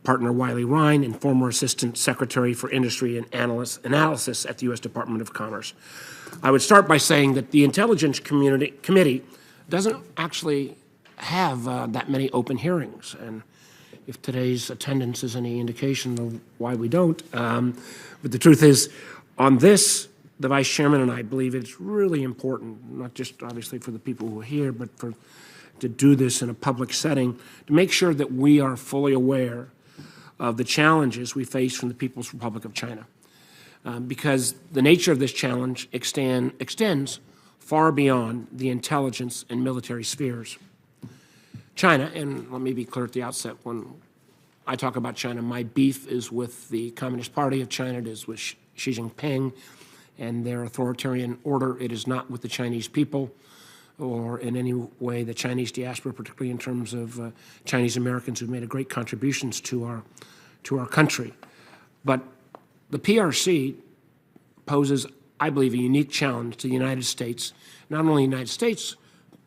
partner Wiley Ryan and former Assistant Secretary for Industry and Analysis at the U.S. Department of Commerce. I would start by saying that the Intelligence Committee doesn't actually have that many open hearings, and if today's attendance is any indication of why we don't, but the truth is, on this, the Vice Chairman and I believe it's really important, not just obviously for the people who are here, but to do this in a public setting, to make sure that we are fully aware of the challenges we face from the People's Republic of China. Because the nature of this challenge extends far beyond the intelligence and military spheres. China, and let me be clear at the outset, when I talk about China, my beef is with the Communist Party of China, it is with Xi Jinping and their authoritarian order. It is not with the Chinese people or in any way the Chinese diaspora, particularly in terms of Chinese Americans who've made great contributions to our country. But the PRC poses, I believe, a unique challenge to the United States, not only the United States,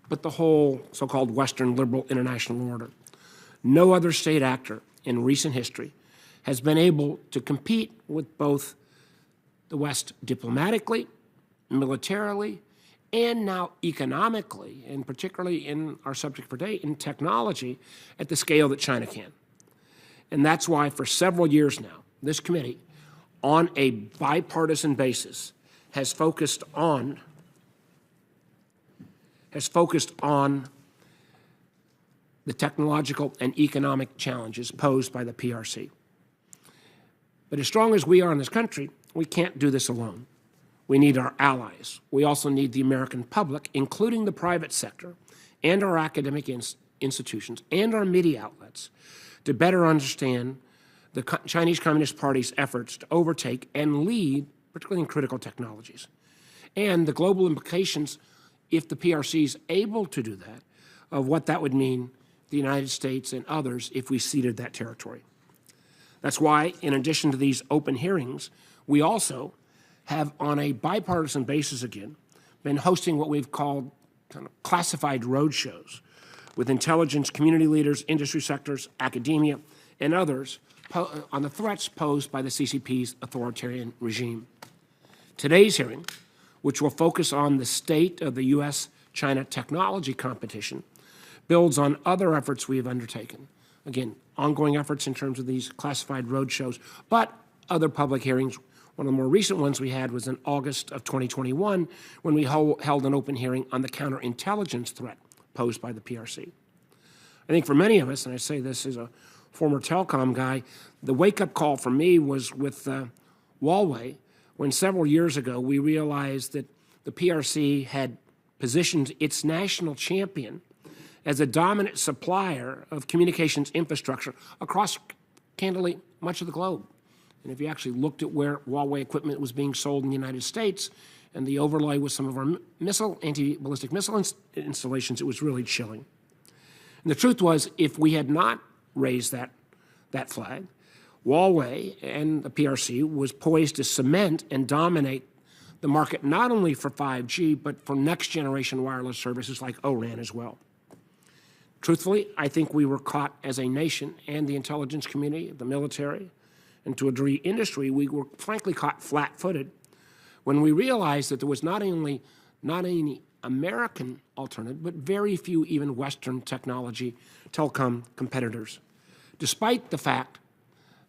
but the whole so-called Western liberal international order. No other state actor in recent history has been able to compete with both the West diplomatically, militarily, and now economically, and particularly in our subject for today, in technology, at the scale that China can. And that's why for several years now, this committee, on a bipartisan basis, has focused on the technological and economic challenges posed by the PRC. But as strong as we are in this country, we can't do this alone. We need our allies. We also need the American public, including the private sector, and our academic institutions, and our media outlets, to better understand the Chinese Communist Party's efforts to overtake and lead, particularly in critical technologies, and the global implications, if the PRC is able to do that, of what that would mean to the United States and others if we ceded that territory. That's why, in addition to these open hearings, we also have, on a bipartisan basis again, been hosting what we've called kind of classified roadshows with intelligence community leaders, industry sectors, academia, and others on the threats posed by the CCP's authoritarian regime. Today's hearing, which will focus on the state of the U.S.-China technology competition, builds on other efforts we have undertaken. Again, ongoing efforts in terms of these classified roadshows, but other public hearings. One of the more recent ones we had was in August of 2021 when we held an open hearing on the counterintelligence threat posed by the PRC. I think for many of us, and I say this as a former telecom guy, the wake-up call for me was with Huawei, when several years ago we realized that the PRC had positioned its national champion as a dominant supplier of communications infrastructure across, candidly, much of the globe. And if you actually looked at where Huawei equipment was being sold in the United States and the overlay with some of our anti-ballistic missile installations, it was really chilling. And the truth was, if we had not raised that flag, Huawei and the PRC was poised to cement and dominate the market not only for 5G, but for next-generation wireless services like O-RAN as well. Truthfully, I think we were caught as a nation and the intelligence community, the military, and to a degree industry, we were frankly caught flat-footed when we realized that there was not only any American alternative, but very few even Western technology telecom competitors. Despite the fact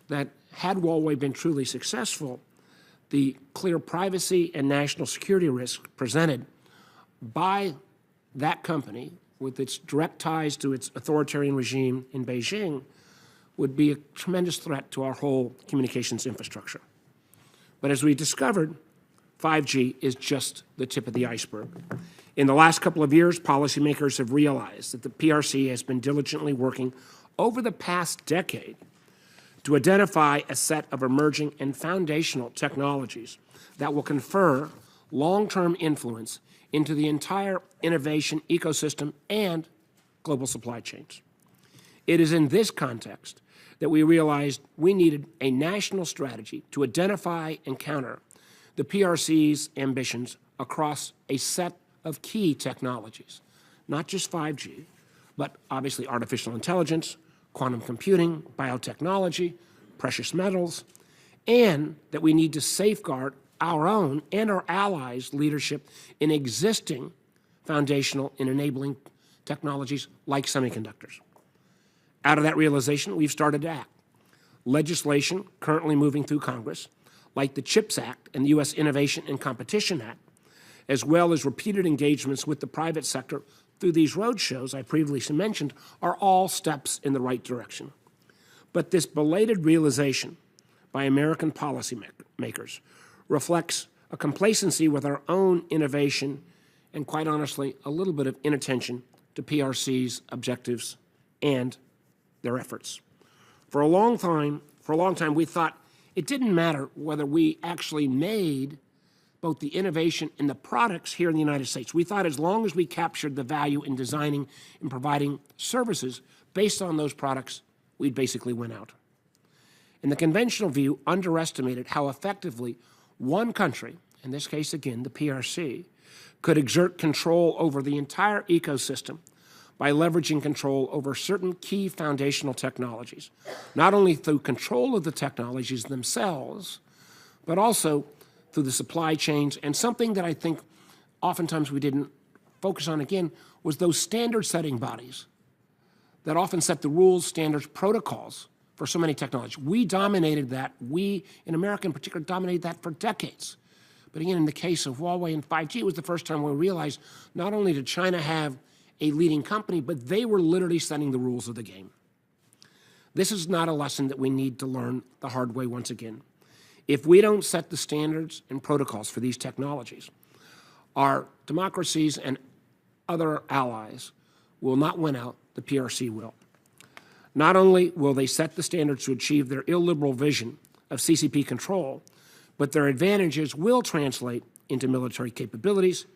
that had Huawei been truly successful, the clear privacy and national security risk presented by that company with its direct ties to its authoritarian regime in Beijing would be a tremendous threat to our whole communications infrastructure. But as we discovered, 5G is just the tip of the iceberg. In the last couple of years, policymakers have realized that the PRC has been diligently working over the past decade to identify a set of emerging and foundational technologies that will confer long-term influence into the entire innovation ecosystem and global supply chains. It is in this context that we realized we needed a national strategy to identify and counter the PRC's ambitions across a set of key technologies, not just 5G, but obviously artificial intelligence, quantum computing, biotechnology, precious metals, and that we need to safeguard our own and our allies' leadership in existing foundational and enabling technologies like semiconductors. Out of that realization, we've started to act. Legislation currently moving through Congress, like the CHIPS Act and the U.S. Innovation and Competition Act, as well as repeated engagements with the private sector through these roadshows I previously mentioned, are all steps in the right direction. But this belated realization by American policymakers reflects a complacency with our own innovation and, quite honestly, a little bit of inattention to PRC's objectives and their efforts. For a long time, we thought it didn't matter whether we actually made both the innovation and the products here in the United States. We thought as long as we captured the value in designing and providing services based on those products, we'd basically win out. And the conventional view underestimated how effectively one country, in this case again the PRC, could exert control over the entire ecosystem by leveraging control over certain key foundational technologies, not only through control of the technologies themselves, but also through the supply chains. And something that I think oftentimes we didn't focus on again was those standard-setting bodies that often set the rules, standards, protocols for so many technologies. We dominated that. We, in America in particular, dominated that for decades. But again, in the case of Huawei and 5G, it was the first time we realized not only did China have a leading company, but they were literally setting the rules of the game. This is not a lesson that we need to learn the hard way once again. If we don't set the standards and protocols for these technologies, our democracies and other allies will not win out, the PRC will. Not only will they set the standards to achieve their illiberal vision of CCP control, but their advantages will translate into military capabilities,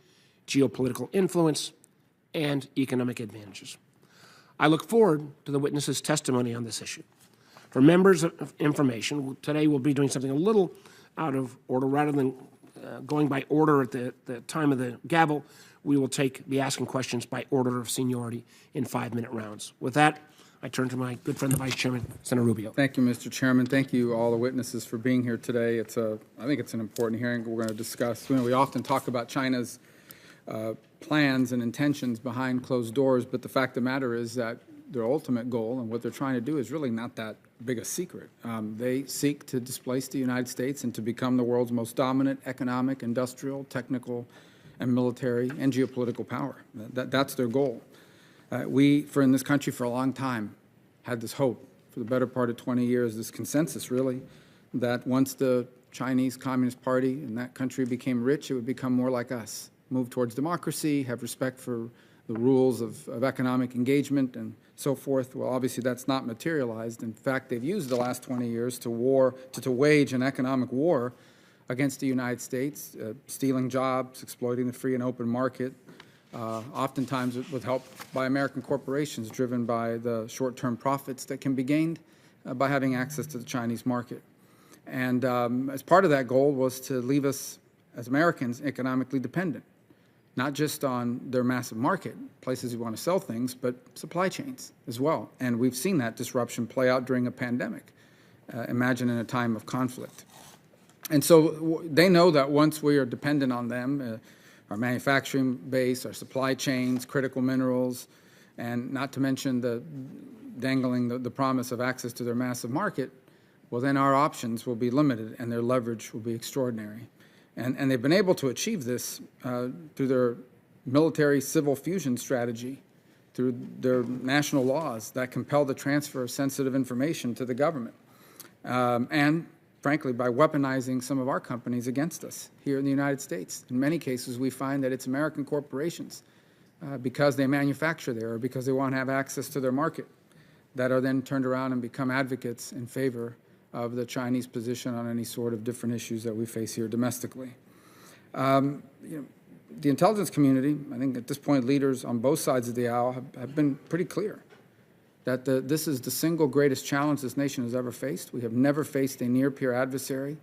geopolitical influence, and economic advantages. I look forward to the witness's testimony on this issue. For members of information, today we'll be doing something a little out of order. Rather than going by order at the time of the gavel, we will be asking questions by order of seniority in 5-minute rounds. With that, I turn to my good friend, the Vice Chairman, Senator Rubio. Thank you, Mr. Chairman. Thank you, all the witnesses, for being here today. I think it's an important hearing we're going to discuss. We often talk about China's plans and intentions behind closed doors, but the fact of the matter is that their ultimate goal and what they're trying to do is really not that big a secret. They seek to displace the United States and to become the world's most dominant economic, industrial, technical, and military and geopolitical power. That's their goal. We, in this country for a long time, had this hope for the better part of 20 years, this consensus really, that once the Chinese Communist Party in that country became rich, it would become more like us, move towards democracy, have respect for the rules of economic engagement and so forth. Well, obviously that's not materialized. In fact, they've used the last 20 years to wage an economic war against the United States, stealing jobs, exploiting the free and open market, oftentimes with help by American corporations driven by the short-term profits that can be gained by having access to the Chinese market. And as part of that goal was to leave us as Americans economically dependent, not just on their massive market, places we want to sell things, but supply chains as well. And we've seen that disruption play out during a pandemic. Imagine in a time of conflict. And so they know that once we are dependent on them, our manufacturing base, our supply chains, critical minerals, and not to mention dangling the promise of access to their massive market, well, then our options will be limited and their leverage will be extraordinary. And they've been able to achieve this through their military-civil fusion strategy, through their national laws that compel the transfer of sensitive information to the government, and, frankly, by weaponizing some of our companies against us here in the United States. In many cases, we find that it's American corporations, because they manufacture there or because they want to have access to their market, that are then turned around and become advocates in favor of the Chinese position on any sort of different issues that we face here domestically. The intelligence community, I think at this point leaders on both sides of the aisle have been pretty clear that this is the single greatest challenge this nation has ever faced. We have never faced a near-peer adversary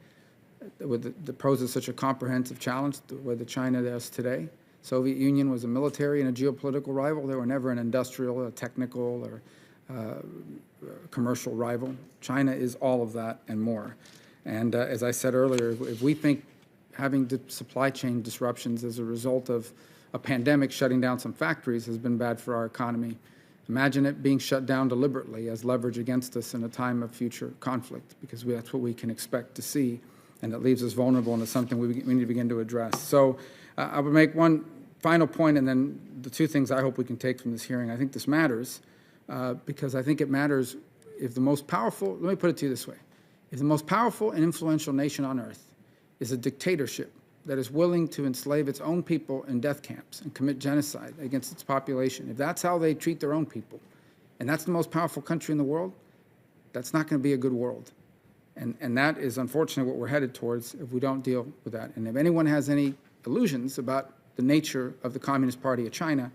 that poses such a comprehensive challenge the way that China does today. Soviet Union was a military and a geopolitical rival. They were never an industrial, a technical, or commercial rival. China is all of that and more. And as I said earlier, if we think having supply chain disruptions as a result of a pandemic shutting down some factories has been bad for our economy, imagine it being shut down deliberately as leverage against us in a time of future conflict, because that's what we can expect to see, and it leaves us vulnerable, and it's something we need to begin to address. So I would make one final point, and then the two things I hope we can take from this hearing. I think this matters because I think it matters if the most powerful, let me put it to you this way, if the most powerful and influential nation on earth is a dictatorship that is willing to enslave its own people in death camps and commit genocide against its population, if that's how they treat their own people, and that's the most powerful country in the world, that's not going to be a good world. And that is unfortunately what we're headed towards if we don't deal with that. And if anyone has any illusions about the nature of the Communist Party of China,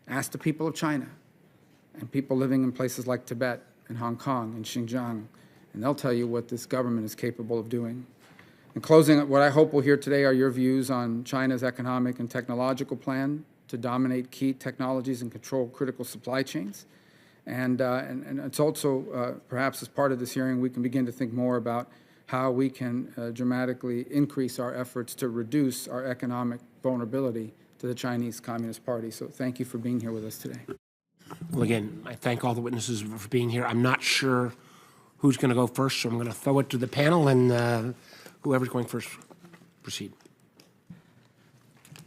ask the people of China and people living in places like Tibet and Hong Kong and Xinjiang, and they'll tell you what this government is capable of doing. In closing, what I hope we'll hear today are your views on China's economic and technological plan to dominate key technologies and control critical supply chains. And it's also, perhaps as part of this hearing, we can begin to think more about how we can dramatically increase our efforts to reduce our economic vulnerability to the Chinese Communist Party. So thank you for being here with us today. Well, again, I thank all the witnesses for being here. I'm not sure who's going to go first, so I'm going to throw it to the panel, and whoever's going first, proceed.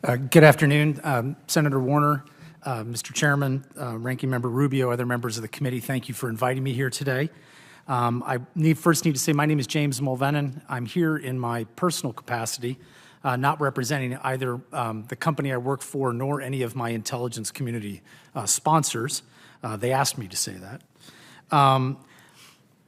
Good afternoon, Senator Warner, Mr. Chairman, Ranking Member Rubio, other members of the committee. Thank you for inviting me here today. I first need to say my name is James Mulvenin. I'm here in my personal capacity, not representing either the company I work for nor any of my intelligence community sponsors. They asked me to say that.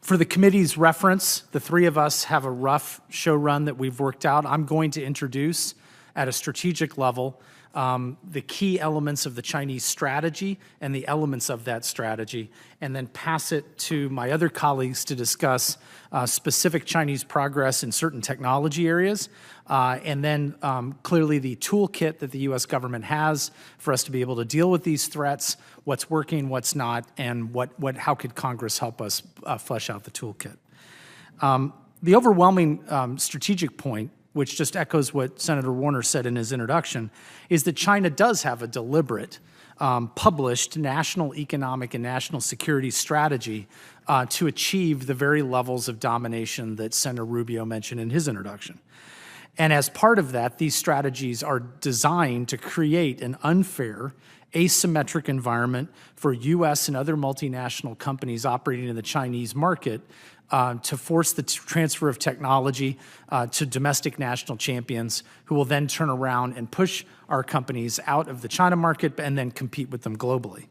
For the committee's reference, the three of us have a rough show run that we've worked out. I'm going to introduce at a strategic level the key elements of the Chinese strategy and the elements of that strategy, and then pass it to my other colleagues to discuss specific Chinese progress in certain technology areas, and then clearly the toolkit that the U.S. government has for us to be able to deal with these threats, what's working, what's not, and how could Congress help us flesh out the toolkit. The overwhelming strategic point, which just echoes what Senator Warner said in his introduction, is that China does have a deliberate, published national economic and national security strategy to achieve the very levels of domination that Senator Rubio mentioned in his introduction. And as part of that, these strategies are designed to create an unfair, asymmetric environment for U.S. and other multinational companies operating in the Chinese market to force the transfer of technology to domestic national champions who will then turn around and push our companies out of the China market and then compete with them globally.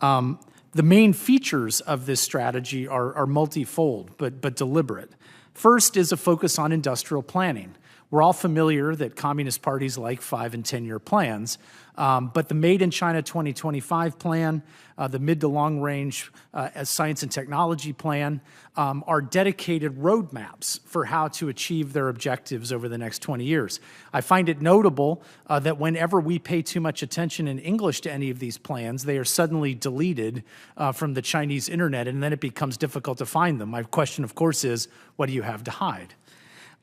The main features of this strategy are multifold, but deliberate. First is a focus on industrial planning. We're all familiar that communist parties like 5- and 10-year plans, but the Made in China 2025 plan, the mid to long-range science and technology plan are dedicated roadmaps for how to achieve their objectives over the next 20 years. I find it notable that whenever we pay too much attention in English to any of these plans, they are suddenly deleted from the Chinese internet, and then it becomes difficult to find them. My question, of course, is, what do you have to hide?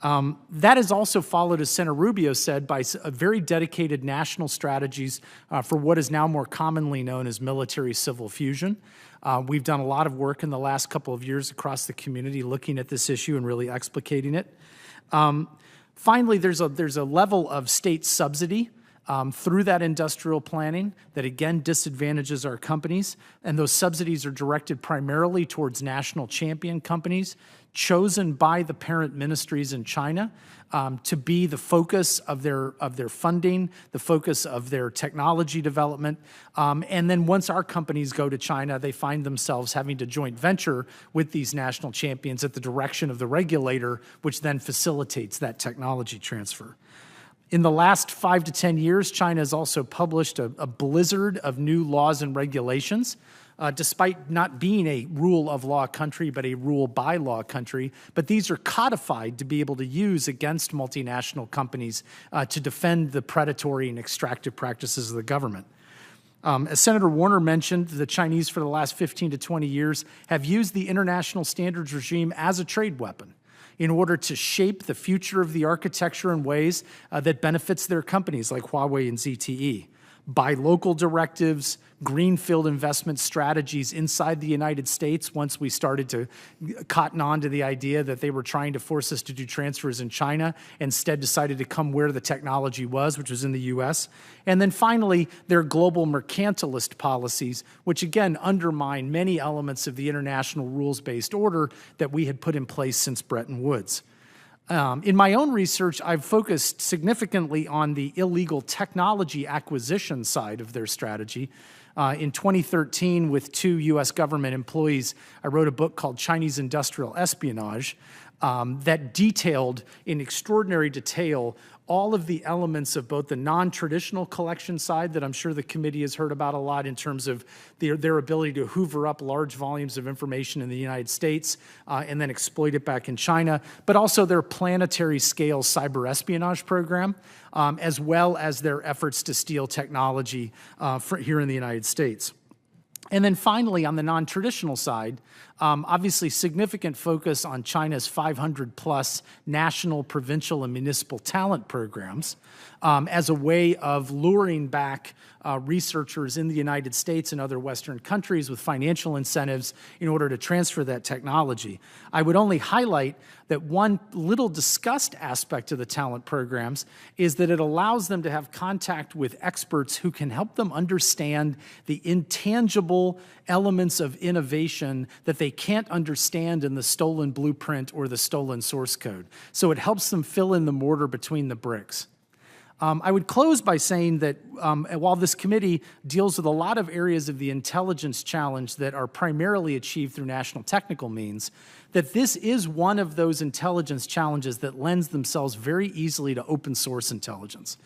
That is also followed, as Senator Rubio said, by very dedicated national strategies for what is now more commonly known as military-civil fusion. We've done a lot of work in the last couple of years across the community looking at this issue and really explicating it. Finally, there's a level of state subsidy through that industrial planning that, again, disadvantages our companies. And those subsidies are directed primarily towards national champion companies chosen by the parent ministries in China to be the focus of their funding, the focus of their technology development. And then once our companies go to China, they find themselves having to joint venture with these national champions at the direction of the regulator, which then facilitates that technology transfer. In the last 5 to 10 years, China has also published a blizzard of new laws and regulations, despite not being a rule of law country, but a rule by law country. But these are codified to be able to use against multinational companies to defend the predatory and extractive practices of the government. As Senator Warner mentioned, the Chinese for the last 15 to 20 years have used the international standards regime as a trade weapon in order to shape the future of the architecture in ways that benefits their companies like Huawei and ZTE. Buy local directives, Greenfield investment strategies inside the United States once we started to cotton on to the idea that they were trying to force us to do transfers in China, instead decided to come where the technology was, which was in the US. And then finally, their global mercantilist policies, which again undermine many elements of the international rules-based order that we had put in place since Bretton Woods. In my own research, I've focused significantly on the illegal technology acquisition side of their strategy. In 2013, with 2 U.S. government employees, I wrote a book called Chinese Industrial Espionage that detailed in extraordinary detail all of the elements of both the non-traditional collection side that I'm sure the committee has heard about a lot in terms of their ability to hoover up large volumes of information in the United States and then exploit it back in China, but also their planetary scale cyber espionage program, as well as their efforts to steal technology here in the United States. And then finally, on the non-traditional side, obviously significant focus on China's 500-plus national, provincial, and municipal talent programs as a way of luring back researchers in the United States and other Western countries with financial incentives in order to transfer that technology. I would only highlight that one little discussed aspect of the talent programs is that it allows them to have contact with experts who can help them understand the intangible elements of innovation that they can't understand in the stolen blueprint or the stolen source code. So it helps them fill in the mortar between the bricks. I would close by saying that while this committee deals with a lot of areas of the intelligence challenge that are primarily achieved through national technical means, that this is one of those intelligence challenges that lends themselves very easily to open source intelligence.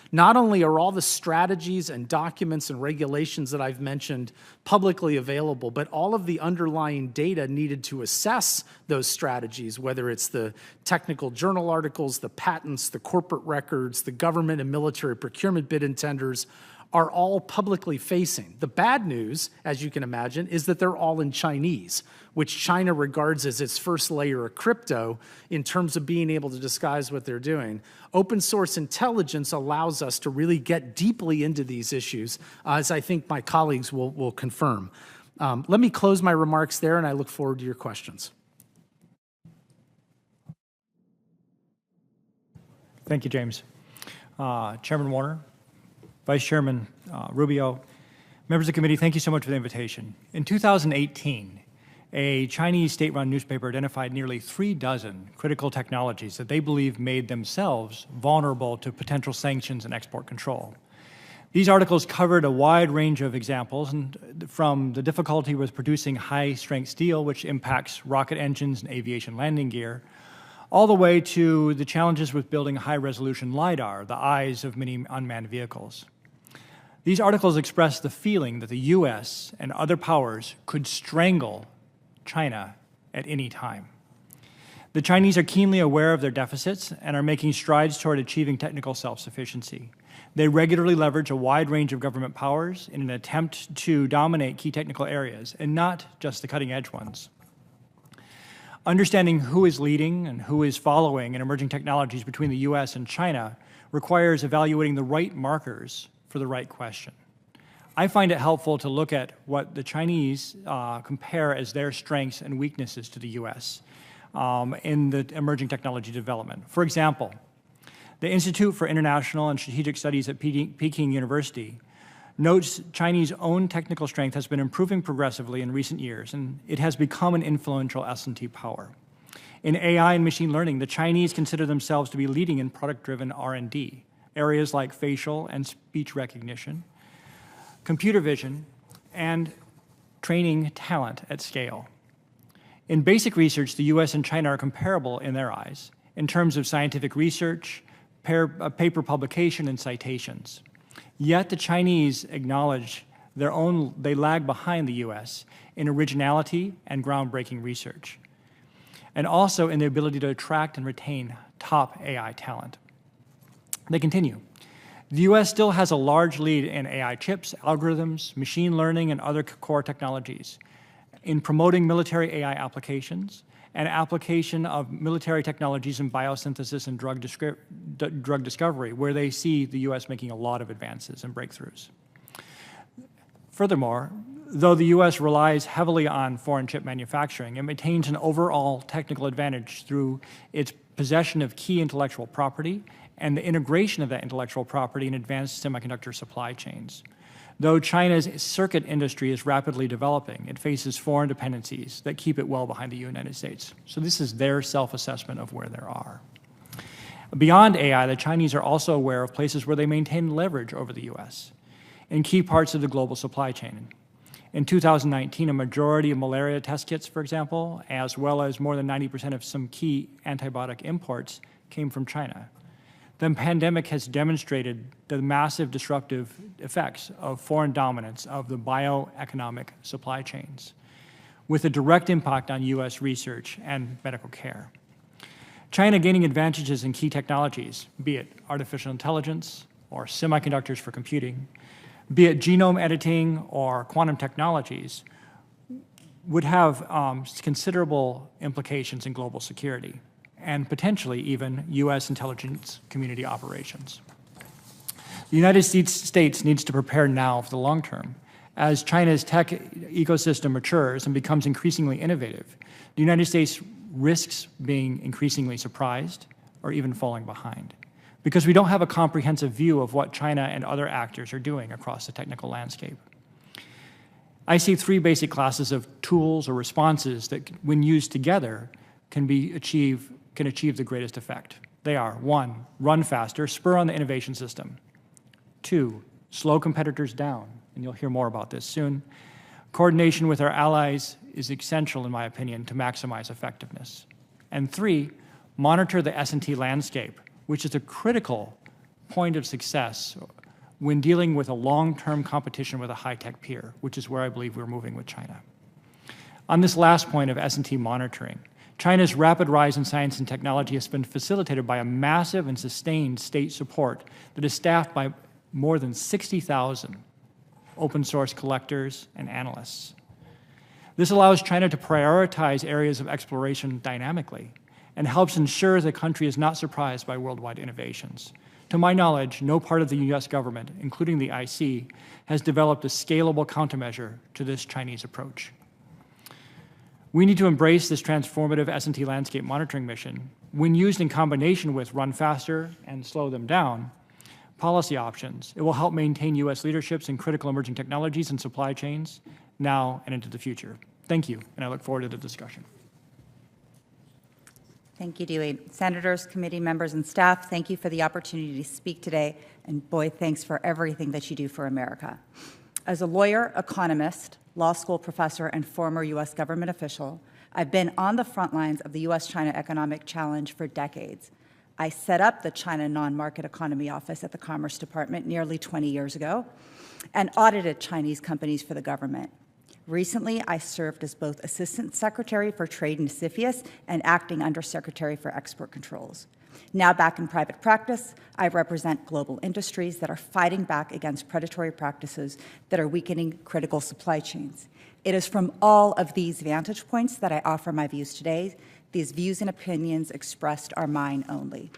Not only are all the strategies and documents and regulations that I've mentioned publicly available, but all of the underlying data needed to assess those strategies, whether it's the technical journal articles, the patents, the corporate records, the government and military procurement bid and tenders, are all publicly facing. The bad news, as you can imagine, is that they're all in Chinese, which China regards as its first layer of crypto in terms of being able to disguise what they're doing. Open source intelligence allows us to really get deeply into these issues, as I think my colleagues will confirm. Let me close my remarks there, and I look forward to your questions. Thank you, James. Chairman Warner, Vice Chairman Rubio, members of the committee, thank you so much for the invitation. In 2018, a Chinese state-run newspaper identified nearly 36 critical technologies that they believe made themselves vulnerable to potential sanctions and export control. These articles covered a wide range of examples, and from the difficulty with producing high-strength steel, which impacts rocket engines and aviation landing gear, all the way to the challenges with building high-resolution LiDAR, the eyes of many unmanned vehicles. These articles express the feeling that the U.S. and other powers could strangle China at any time. The Chinese are keenly aware of their deficits and are making strides toward achieving technical self-sufficiency. They regularly leverage a wide range of government powers in an attempt to dominate key technical areas, and not just the cutting-edge ones. Understanding who is leading and who is following in emerging technologies between the U.S. and China requires evaluating the right markers for the right question. I find it helpful to look at what the Chinese compare as their strengths and weaknesses to the U.S. In the emerging technology development. For example, the Institute for International and Strategic Studies at Peking University notes Chinese own technical strength has been improving progressively in recent years, and it has become an influential S&T power. In AI and machine learning, the Chinese consider themselves to be leading in product-driven R&D, areas like facial and speech recognition, computer vision, and training talent at scale. In basic research, the US and China are comparable in their eyes in terms of scientific research, paper publication, and citations. Yet the Chinese acknowledge they lag behind the US in originality and groundbreaking research, and also in the ability to attract and retain top AI talent. They continue. The U.S. still has a large lead in AI chips, algorithms, machine learning, and other core technologies, in promoting military AI applications and application of military technologies in biosynthesis and drug discovery, where they see the U.S. making a lot of advances and breakthroughs. Furthermore, though the U.S. relies heavily on foreign chip manufacturing, it maintains an overall technical advantage through its possession of key intellectual property and the integration of that intellectual property in advanced semiconductor supply chains. Though China's circuit industry is rapidly developing, it faces foreign dependencies that keep it well behind the United States. So this is their self-assessment of where they are. Beyond AI, the Chinese are also aware of places where they maintain leverage over the U.S. in key parts of the global supply chain. In 2019, a majority of malaria test kits, for example, as well as more than 90% of some key antibiotic imports came from China. The pandemic has demonstrated the massive disruptive effects of foreign dominance of the bioeconomic supply chains, with a direct impact on U.S. research and medical care. China gaining advantages in key technologies, be it artificial intelligence or semiconductors for computing, be it genome editing or quantum technologies, would have considerable implications in global security and potentially even U.S. intelligence community operations. The United States needs to prepare now for the long term. As China's tech ecosystem matures and becomes increasingly innovative, the United States risks being increasingly surprised or even falling behind, because we don't have a comprehensive view of what China and other actors are doing across the technical landscape. I see three basic classes of tools or responses that, when used together, can achieve the greatest effect. They are: 1, run faster, spur on the innovation system; 2, slow competitors down, and you'll hear more about this soon. Coordination with our allies is essential, in my opinion, to maximize effectiveness. And 3, monitor the S&T landscape, which is a critical point of success when dealing with a long-term competition with a high-tech peer, which is where I believe we're moving with China. On this last point of S&T monitoring, China's rapid rise in science and technology has been facilitated by a massive and sustained state support that is staffed by more than 60,000 open source collectors and analysts. This allows China to prioritize areas of exploration dynamically and helps ensure the country is not surprised by worldwide innovations. To my knowledge, no part of the US government, including the IC, has developed a scalable countermeasure to this Chinese approach. We need to embrace this transformative S&T landscape monitoring mission. When used in combination with run faster and slow them down policy options, it will help maintain US leaderships in critical emerging technologies and supply chains now and into the future. Thank you, and I look forward to the discussion. Thank you, Dewey. Senators, committee members, and staff, thank you for the opportunity to speak today. And boy, thanks for everything that you do for America. As a lawyer, economist, law school professor, and former U.S. government official, I've been on the front lines of the U.S.-China economic challenge for decades. I set up the China Non-Market Economy Office at the Commerce Department nearly 20 years ago and audited Chinese companies for the government. Recently, I served as both Assistant Secretary for Trade and CFIUS and Acting Undersecretary for Export Controls. Now back in private practice, I represent global industries that are fighting back against predatory practices that are weakening critical supply chains. It is from all of these vantage points that I offer my views today. These views and opinions expressed are mine only.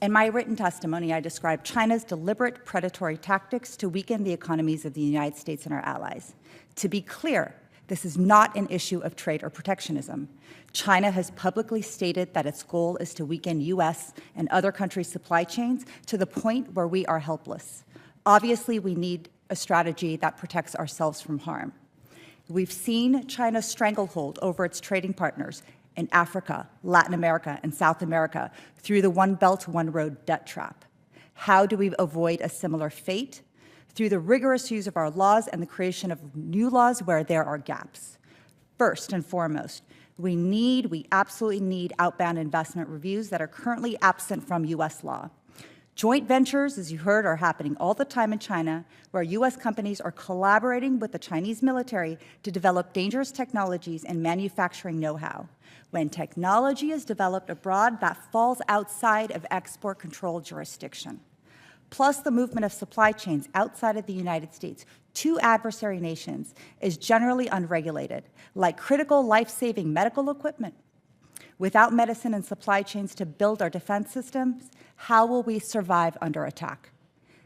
In my written testimony, I described China's deliberate predatory tactics to weaken the economies of the United States and our allies. To be clear, this is not an issue of trade or protectionism. China has publicly stated that its goal is to weaken U.S. and other countries' supply chains to the point where we are helpless. Obviously, we need a strategy that protects ourselves from harm. We've seen China's stranglehold over its trading partners in Africa, Latin America, and South America through the One Belt, One Road debt trap. How do we avoid a similar fate? Through the rigorous use of our laws and the creation of new laws where there are gaps. First and foremost, we absolutely need outbound investment reviews that are currently absent from U.S. law. Joint ventures, as you heard, are happening all the time in China, where U.S. companies are collaborating with the Chinese military to develop dangerous technologies and manufacturing know-how. When technology is developed abroad, that falls outside of export control jurisdiction. plus the movement of supply chains outside of the United States to adversary nations, is generally unregulated, like critical life-saving medical equipment. Without medicine and supply chains to build our defense systems, how will we survive under attack?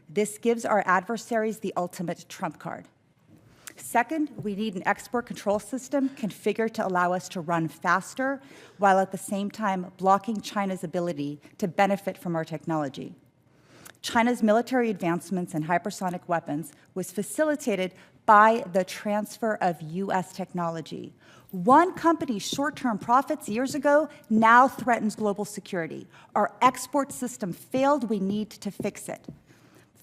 This gives our adversaries the ultimate trump card. Second, we need an export control system configured to allow us to run faster, while at the same time blocking China's ability to benefit from our technology. China's military advancements in hypersonic weapons was facilitated by the transfer of U.S. technology. One company's short-term profits years ago now threatens global security. Our export system failed. We need to fix it.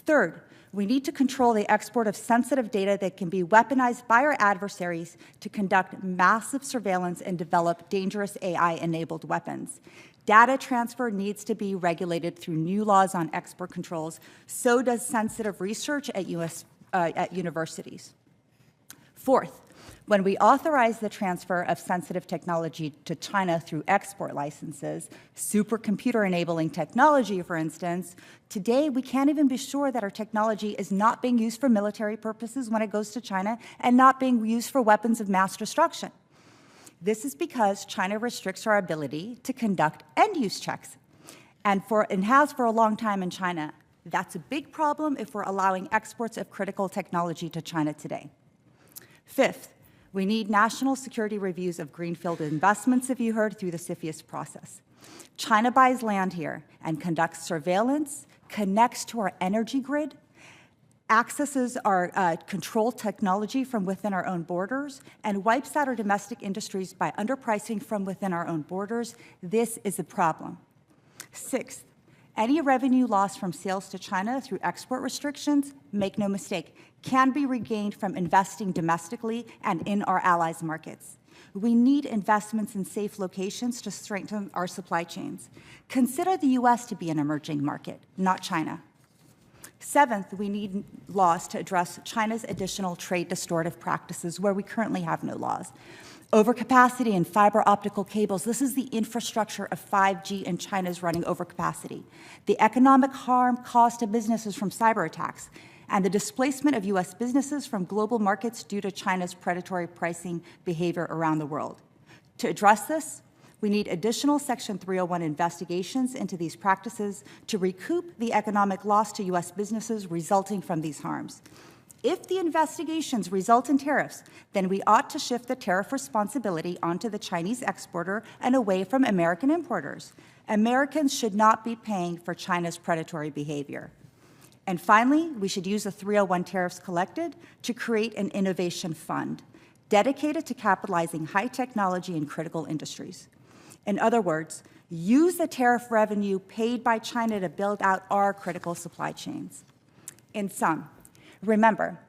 Third, we need to control the export of sensitive data that can be weaponized by our adversaries to conduct massive surveillance and develop dangerous AI-enabled weapons. Data transfer needs to be regulated through new laws on export controls. So does sensitive research at universities. Fourth, when we authorize the transfer of sensitive technology to China through export licenses, supercomputer-enabling technology, for instance, today we can't even be sure that our technology is not being used for military purposes when it goes to China and not being used for weapons of mass destruction. This is because China restricts our ability to conduct end-use checks, and has for a long time in China. That's a big problem if we're allowing exports of critical technology to China today. Fifth, we need national security reviews of Greenfield investments, if you heard, through the CFIUS process. China buys land here and conducts surveillance, connects to our energy grid, accesses our control technology from within our own borders, and wipes out our domestic industries by underpricing from within our own borders. This is a problem. Sixth, any revenue lost from sales to China through export restrictions, make no mistake, can be regained from investing domestically and in our allies' markets. We need investments in safe locations to strengthen our supply chains. Consider the U.S. to be an emerging market, not China. Seventh, we need laws to address China's additional trade distortive practices where we currently have no laws. Overcapacity in fiber optical cables. This is the infrastructure of 5G, and China's running overcapacity. The economic harm caused to businesses from cyber attacks, and the displacement of U.S. businesses from global markets due to China's predatory pricing behavior around the world. To address this, we need additional Section 301 investigations into these practices to recoup the economic loss to U.S. businesses resulting from these harms. If the investigations result in tariffs, then we ought to shift the tariff responsibility onto the Chinese exporter and away from American importers. Americans should not be paying for China's predatory behavior. And finally, we should use the 301 tariffs collected to create an innovation fund dedicated to capitalizing high technology and critical industries. In other words, use the tariff revenue paid by China to build out our critical supply chains. In sum, remember,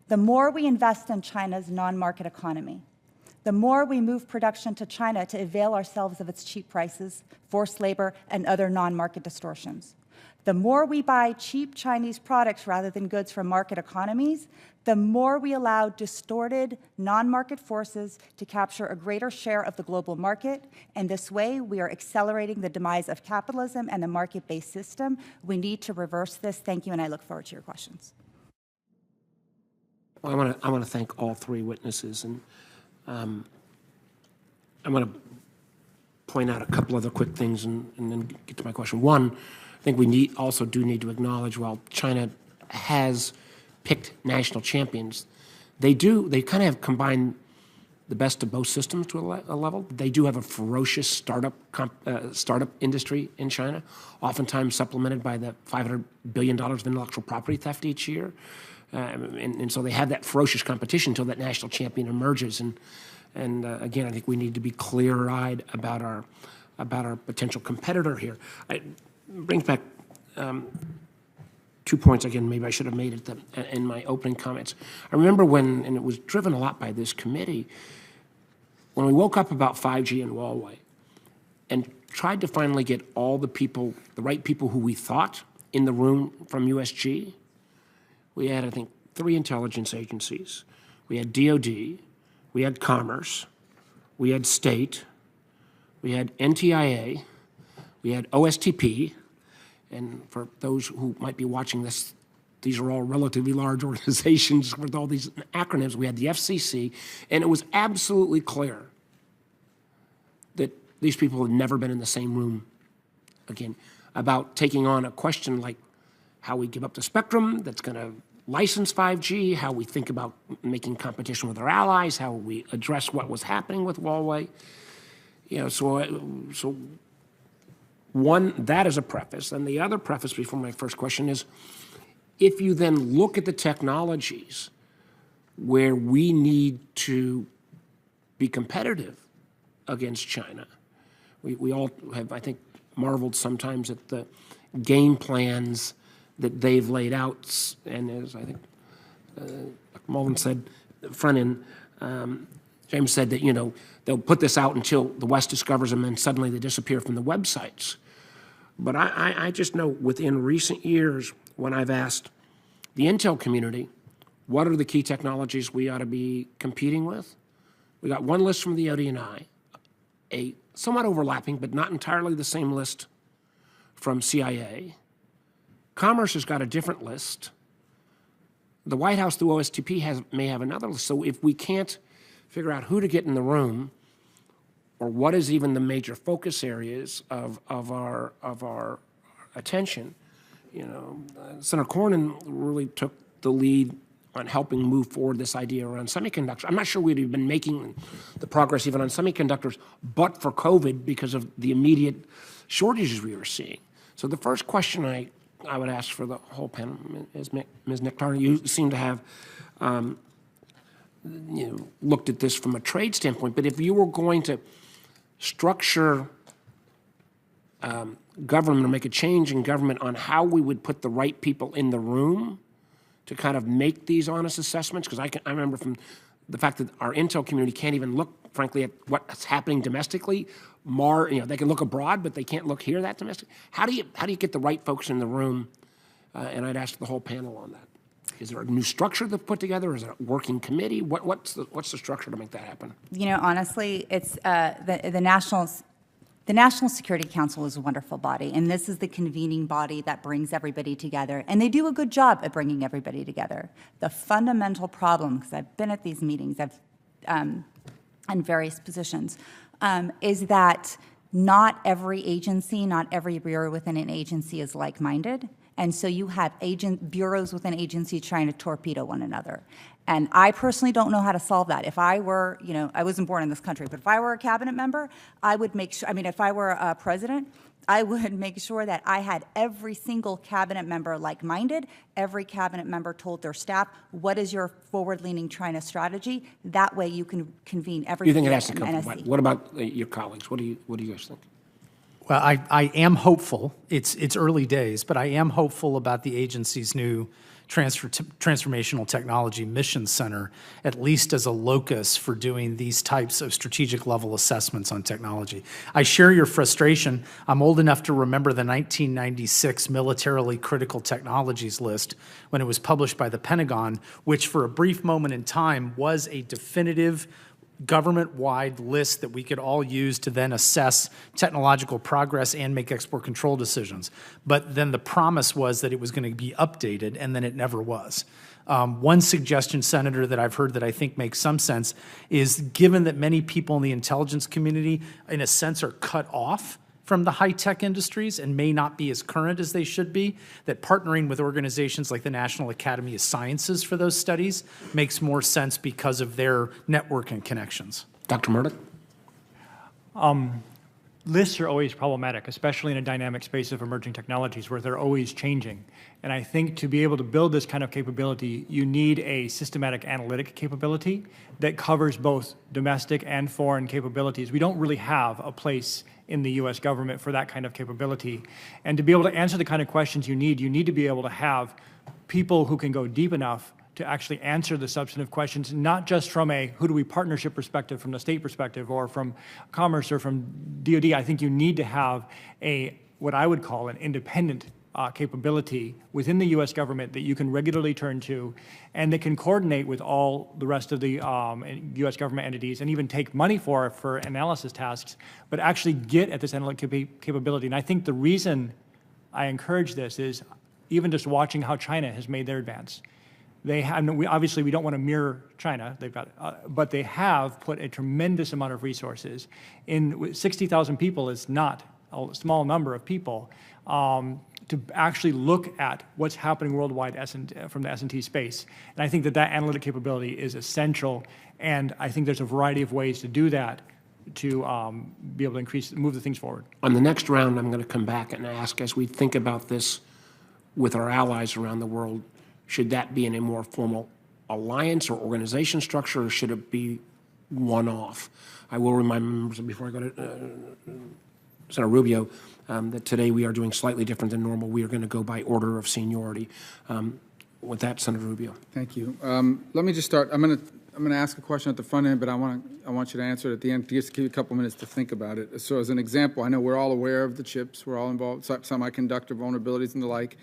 the more we invest in China's non-market economy, the more we move production to China to avail ourselves of its cheap prices, forced labor, and other non-market distortions. The more we buy cheap Chinese products rather than goods from market economies, the more we allow distorted non-market forces to capture a greater share of the global market. And this way, we are accelerating the demise of capitalism and the market-based system. We need to reverse this. Thank you, and I look forward to your questions. Well, I want to thank all three witnesses, and I want to point out a couple other quick things and then get to my question. One, I think we also do need to acknowledge, while China has picked national champions, they kind of have combined the best of both systems to a level. They do have a ferocious startup industry in China, oftentimes supplemented by the $500 billion of intellectual property theft each year. And so they have that ferocious competition until that national champion emerges. And again, I think we need to be clear-eyed about our potential competitor here. It brings back 2 points. Again, maybe I should have made it in my opening comments. I remember when, and it was driven a lot by this committee, when we woke up about 5G in Huawei and tried to finally get all the right people who we thought in the room from USG. We had, I think, 3 intelligence agencies. We had DOD, we had Commerce, we had State, we had NTIA, we had OSTP, And for those who might be watching this, these are all relatively large organizations with all these acronyms. We had the FCC, and it was absolutely clear that these people had never been in the same room again about taking on a question like how we give up the spectrum that's going to license 5G, how we think about making competition with our allies, how we address what was happening with Huawei. You know, so one, that is a preface. And the other preface before my first question is, if you then look at the technologies where we need to be competitive against China, we all have, I think, marveled sometimes at the game plans that they've laid out. And as I think Mullen said, front end, James said that, you know, they'll put this out until the West discovers them and suddenly they disappear from the websites. But I just know within recent years, when I've asked the Intel community, what are the key technologies we ought to be competing with? We got one list from the ODNI, a somewhat overlapping, but not entirely the same list from CIA. Commerce has got a different list. The White House through OSTP may have another list. So if we can't figure out who to get in the room, or what is even the major focus areas of our attention, you know, Senator Cornyn really took the lead on helping move forward this idea around semiconductors. I'm not sure we'd have been making the progress even on semiconductors, but for COVID because of the immediate shortages we were seeing. So the first question I would ask for the whole panel is, Ms. Nectar, you seem to have looked at this from a trade standpoint, but if you were going to structure government or make a change in government on how we would put the right people in the room to kind of make these honest assessments, because I remember from the fact that our Intel community can't even look, frankly, at what's happening domestically. They can look abroad, but they can't look here that domestic. How do you get the right folks in the room? And I'd ask the whole panel on that. Is there a new structure to put together? Is it a working committee? What's the structure to make that happen? You know, honestly, it's the National Security Council is a wonderful body, and this is the convening body that brings everybody together, and they do a good job at bringing everybody together. The fundamental problem, because I've been at these meetings, I've in various positions, is that not every agency, not every bureau within an agency is like-minded. And so you have bureaus within agencies trying to torpedo one another. And I personally don't know how to solve that. If I were, you know, I wasn't born in this country, but if I were a cabinet member, I would make sure, if I were a president, I would make sure that I had every single cabinet member like-minded. Every cabinet member told their staff, what is your forward-leaning China strategy? That way you can convene everything. You think it has to come from NSC. what about your colleagues? What do you guys think? Well, I am hopeful. It's early days, but I am hopeful about the agency's new Transformational Technology Mission Center, at least as a locus for doing these types of strategic level assessments on technology. I share your frustration. I'm old enough to remember the 1996 Militarily Critical Technologies list when it was published by the Pentagon, which for a brief moment in time was a definitive government-wide list that we could all use to then assess technological progress and make export control decisions. But then the promise was that it was going to be updated, and then it never was. One suggestion, Senator, that I've heard that I think makes some sense is, given that many people in the intelligence community, in a sense, are cut off from the high-tech industries and may not be as current as they should be, that partnering with organizations like the National Academy of Sciences for those studies makes more sense because of their network and connections. Dr. Murdoch? Lists are always problematic, especially in a dynamic space of emerging technologies where they're always changing. And I think to be able to build this kind of capability, you need a systematic analytic capability that covers both domestic and foreign capabilities. We don't really have a place in the U.S. government for that kind of capability. And to be able to answer the kind of questions you need to be able to have people who can go deep enough to actually answer the substantive questions, not just from a who do we partnership perspective, from the state perspective, or from commerce, or from DoD. I think you need to have what I would call an independent capability within the U.S. government that you can regularly turn to and that can coordinate with all the rest of the U.S. government entities and even take money for analysis tasks, but actually get at this analytic capability. And I think the reason I encourage this is even just watching how China has made their advance. They have, obviously we don't want to mirror China, they've got, but they have put a tremendous amount of resources in. 60,000 people is not a small number of people to actually look at what's happening worldwide from the S&T space. And I think that analytic capability is essential, and I think there's a variety of ways to do that to be able to move the things forward. On the next round, I'm going to come back and ask, as we think about this with our allies around the world, should that be in a more formal alliance or organization structure, or should it be one-off? I will remind members, before I go to Senator Rubio, that today we are doing slightly different than normal. We are going to go by order of seniority. With that, Senator Rubio. Thank you. Let me just start. I'm going to ask a question at the front end, but I want you to answer it at the end. Just give you a couple minutes to think about it. So, as an example, I know we're all aware of the chips. We're all involved, semiconductor vulnerabilities and the like.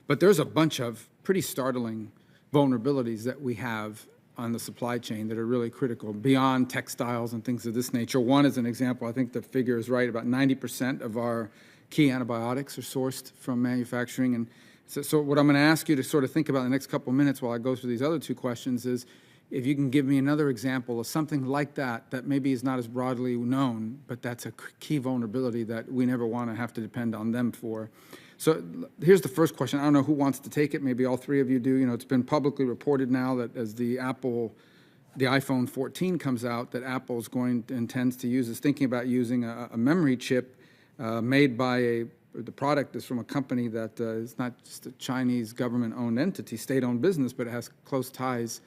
But there's a bunch of pretty startling vulnerabilities that we have on the supply chain that are really critical, beyond textiles and things of this nature. One is an example. I think the figure is right. About 90% of our key antibiotics are sourced from manufacturing. And so what I'm going to ask you to sort of think about in the next couple of minutes while I go through these other two questions is, if you can give me another example of something like that maybe is not as broadly known, but that's a key vulnerability that we never want to have to depend on them for. So here's the first question. I don't know who wants to take it. Maybe all three of you do. You know, it's been publicly reported now that as the iPhone 14 comes out, that Apple intends to use, is thinking about using a memory chip made by the product is from a company that is not just a Chinese government-owned entity, state-owned business, but it has close ties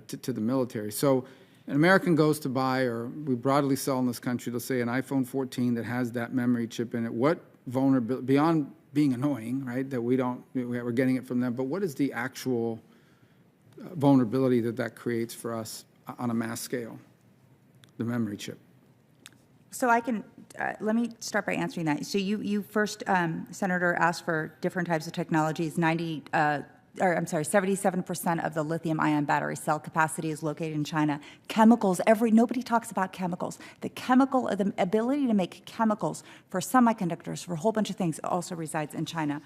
to the military. So an American goes to buy, or we broadly sell in this country, let's say an iPhone 14 that has that memory chip in it. What vulnerability, beyond being annoying, right, that we're getting it from them, but what is the actual vulnerability that creates for us on a mass scale, the memory chip? So I can, let me start by answering that. So you first, Senator, asked for different types of technologies. 77% of the lithium-ion battery cell capacity is located in China. Chemicals, nobody talks about chemicals. The ability to make chemicals for semiconductors, for a whole bunch of things, also resides in China.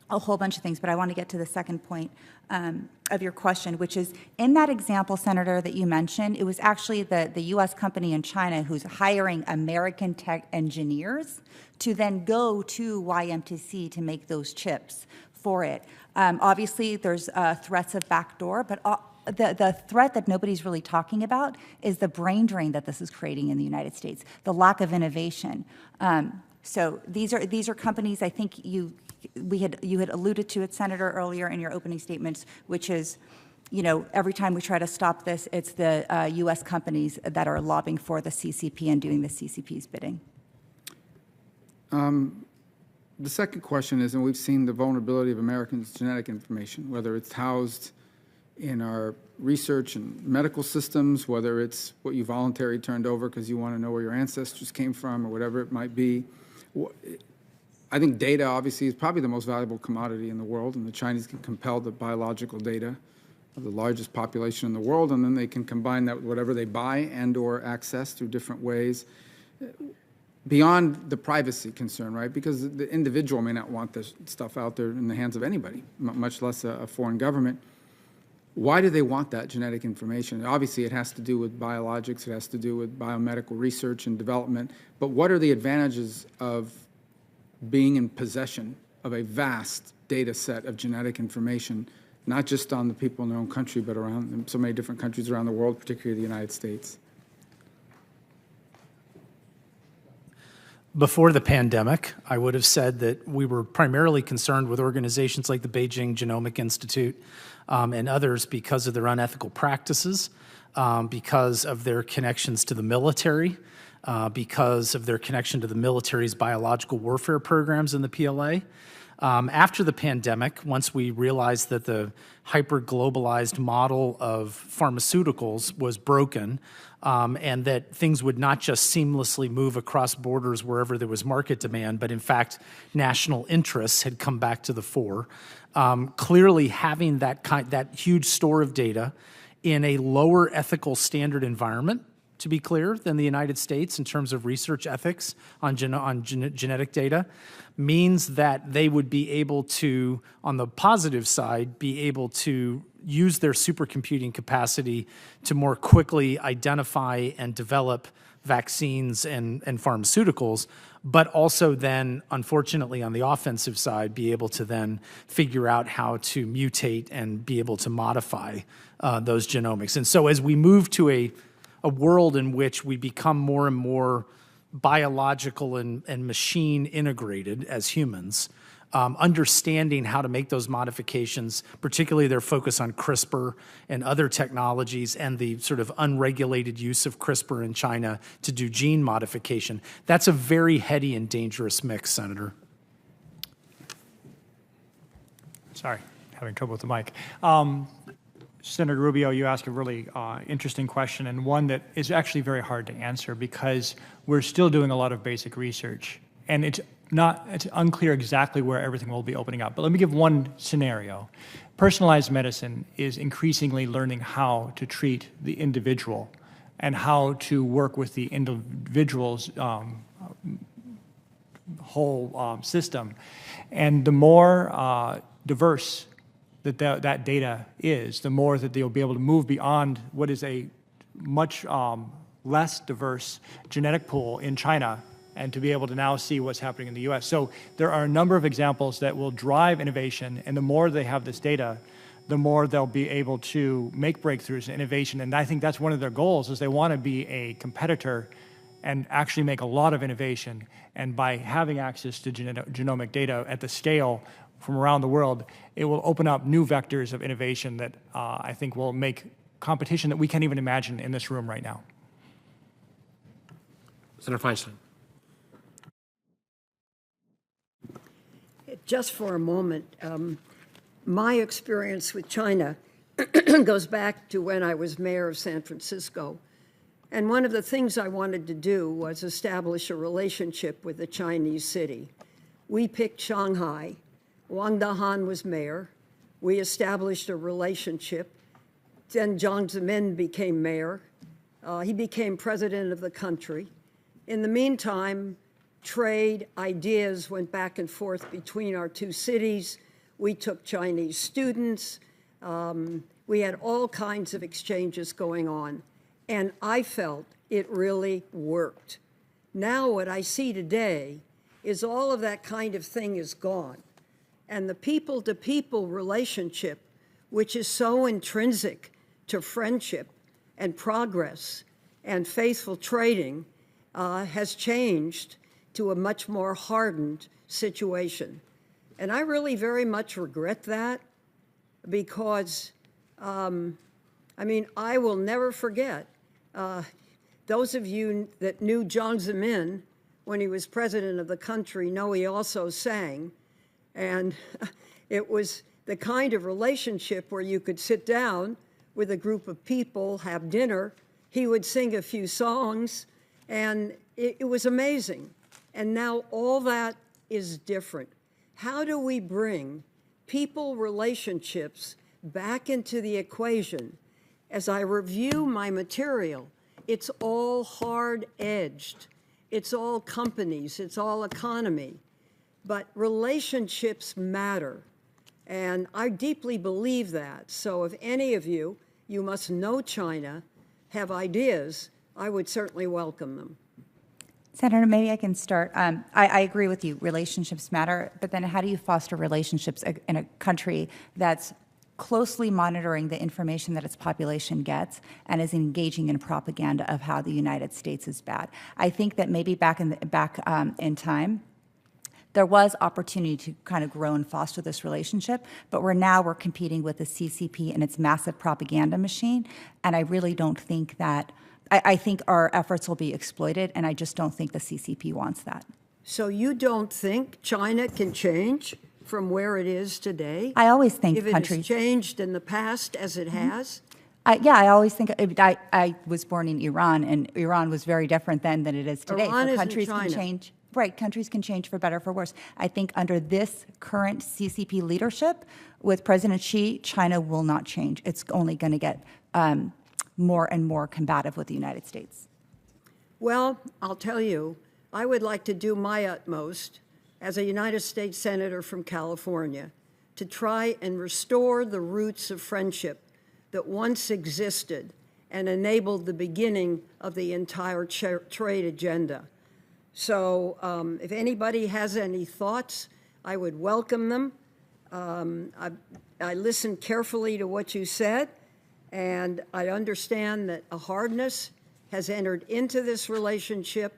A whole bunch of things, but I want to get to the second point of your question, which is, in that example, Senator, that you mentioned, it was actually the U.S. company in China who's hiring American tech engineers to then go to YMTC to make those chips for it. Obviously, there's threats of backdoor, but the threat that nobody's really talking about is the brain drain that this is creating in the United States, the lack of innovation. So these are companies, I think you had alluded to it, Senator, earlier in your opening statements, which is, you know, every time we try to stop this, it's the U.S. companies that are lobbying for the CCP and doing the CCP's bidding. The second question is, and we've seen the vulnerability of Americans' genetic information, whether it's housed in our research and medical systems, whether it's what you voluntarily turned over because you want to know where your ancestors came from or whatever it might be. I think data, obviously, is probably the most valuable commodity in the world, and the Chinese can compel the biological data of the largest population in the world, and then they can combine that with whatever they buy and or access through different ways. Beyond the privacy concern, right? Because the individual may not want this stuff out there in the hands of anybody, much less a foreign government. Why do they want that genetic information? Obviously, it has to do with biologics, it has to do with biomedical research and development, but what are the advantages of being in possession of a vast data set of genetic information, not just on the people in their own country, but around so many different countries around the world, particularly the United States? Before the pandemic, I would have said that we were primarily concerned with organizations like the Beijing Genomic Institute and others because of their unethical practices, because of their connections to the military, because of their connection to the military's biological warfare programs in the PLA. After the pandemic, once we realized that the hyper-globalized model of pharmaceuticals was broken, and that things would not just seamlessly move across borders wherever there was market demand, but in fact, national interests had come back to the fore. Clearly, having that huge store of data in a lower ethical standard environment to be clear, than the United States in terms of research ethics on genetic data, means that they would be able to, on the positive side, be able to use their supercomputing capacity to more quickly identify and develop vaccines and pharmaceuticals, but also then, unfortunately, on the offensive side, be able to then figure out how to mutate and be able to modify those genomics. And so as we move to a world in which we become more and more biological and machine integrated as humans, understanding how to make those modifications, particularly their focus on CRISPR and other technologies and the sort of unregulated use of CRISPR in China to do gene modification, that's a very heady and dangerous mix, Senator. Sorry, having trouble with the mic. Senator Rubio, you asked a really interesting question, and one that is actually very hard to answer because we're still doing a lot of basic research, and it's unclear exactly where everything will be opening up. But let me give one scenario. Personalized medicine is increasingly learning how to treat the individual and how to work with the individual's whole system. And the more diverse that data is, the more that they'll be able to move beyond what is a much less diverse genetic pool in China and to be able to now see what's happening in the US. So there are a number of examples that will drive innovation, and the more they have this data, the more they'll be able to make breakthroughs in innovation. And I think that's one of their goals, is they want to be a competitor and actually make a lot of innovation. And by having access to genomic data at the scale from around the world, it will open up new vectors of innovation that I think will make competition that we can't even imagine in this room right now. Senator Feinstein. Just for a moment, my experience with China goes back to when I was mayor of San Francisco. And one of the things I wanted to do was establish a relationship with the Chinese city. We picked Shanghai. Wang Dahan was mayor. We established a relationship. Then Jiang Zemin became mayor. He became president of the country. In the meantime, trade, ideas went back and forth between our two cities. We took Chinese students. We had all kinds of exchanges going on. And I felt it really worked. Now what I see today is all of that kind of thing is gone. And the people-to-people relationship, which is so intrinsic to friendship and progress and faithful trading, has changed to a much more hardened situation. And I really very much regret that because, I will never forget, those of you that knew Jiang Zemin when he was president of the country know he also sang. And it was the kind of relationship where you could sit down with a group of people, have dinner, he would sing a few songs, and it was amazing. And now all that is different. How do we bring people relationships back into the equation? As I review my material, it's all hard-edged. It's all companies. It's all economy. But relationships matter. And I deeply believe that. So if any of you must know China, have ideas, I would certainly welcome them. Senator, maybe I can start. I agree with you, relationships matter, but then how do you foster relationships in a country that's closely monitoring the information that its population gets and is engaging in propaganda of how the United States is bad? I think that maybe back in time, there was opportunity to kind of grow and foster this relationship, but we're competing with the CCP and its massive propaganda machine, and I really don't think that, I think our efforts will be exploited, and I just don't think the CCP wants that. So you don't think China can change from where it is today? I always think if it countries has changed in the past as it has? I always think, I was born in Iran, and Iran was very different then than it is today. Iran So isn't countries China. can change. Right, countries can change for better or for worse. I think under this current CCP leadership with President Xi, China will not change. It's only going to get more and more combative with the United States. Well, I'll tell you, I would like to do my utmost as a United States Senator from California to try and restore the roots of friendship that once existed and enabled the beginning of the entire trade agenda. So if anybody has any thoughts, I would welcome them. I listened carefully to what you said, and I understand that a hardness has entered into this relationship,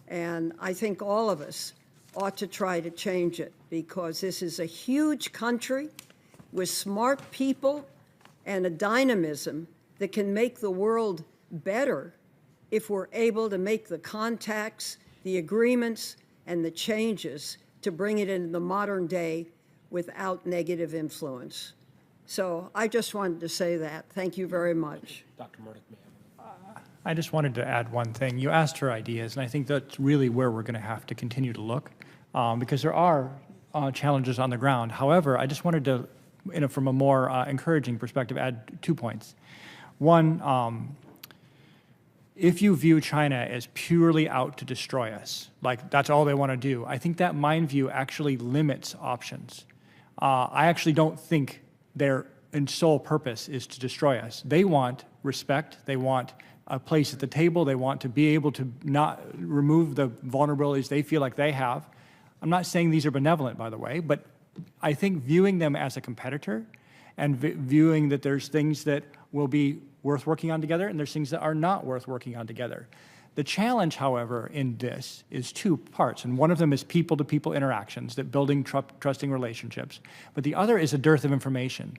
and I think all of us ought to try to change it, because this is a huge country with smart people and a dynamism that can make the world better if we're able to make the contacts, the agreements, and the changes to bring it into the modern day without negative influence. So I just wanted to say that. Thank you very much. Dr. Murdoch, may I just wanted to add one thing. You asked for ideas, and I think that's really where we're going to have to continue to look, because there are challenges on the ground. However, I just wanted to, from a more encouraging perspective, add 2 points. One, if you view China as purely out to destroy us, like that's all they want to do, I think that mind view actually limits options. I actually don't think their sole purpose is to destroy us. They want respect. They want a place at the table. They want to be able to not remove the vulnerabilities they feel like they have. I'm not saying these are benevolent, by the way, but I think viewing them as a competitor and viewing that there's things that will be worth working on together and there's things that are not worth working on together. The challenge, however, in this is 2 parts, and one of them is people-to-people interactions, that building trusting relationships, but the other is a dearth of information.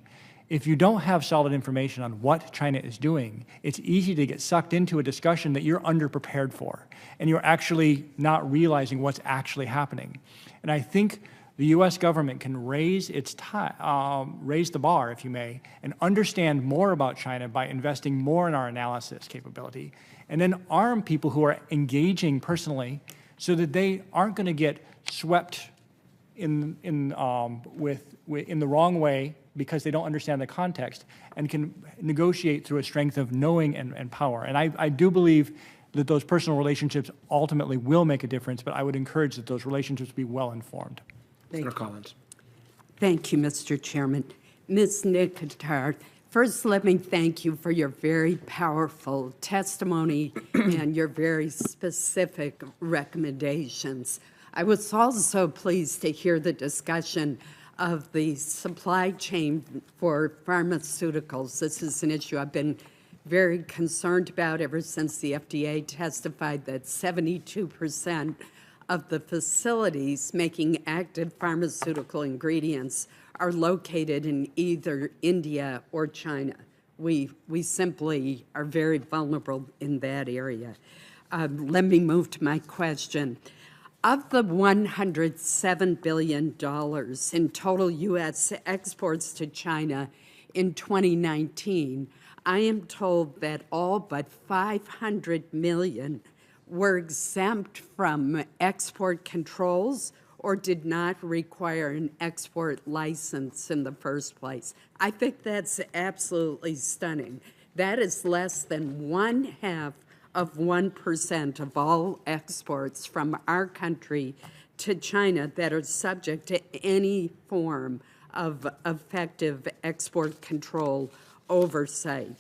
If you don't have solid information on what China is doing, it's easy to get sucked into a discussion that you're underprepared for, and you're actually not realizing what's actually happening. And I think the U.S. government can raise the bar, if you may, and understand more about China by investing more in our analysis capability, and then arm people who are engaging personally so that they aren't going to get swept in the wrong way because they don't understand the context, and can negotiate through a strength of knowing and power. And I do believe that those personal relationships ultimately will make a difference, but I would encourage that those relationships be well-informed. Senator Collins. Thank you, Mr. Chairman. Ms. Nikitar, first let me thank you for your very powerful testimony and your very specific recommendations. I was also pleased to hear the discussion of the supply chain for pharmaceuticals. This is an issue I've been very concerned about ever since the FDA testified that 72% of the facilities making active pharmaceutical ingredients are located in either India or China. We simply are very vulnerable in that area. Let me move to my question. Of the $107 billion in total U.S. exports to China in 2019, I am told that all but $500 million were exempt from export controls or did not require an export license in the first place. I think that's absolutely stunning. That is less than 1/2 of 1% of all exports from our country to China that are subject to any form of effective export control oversight.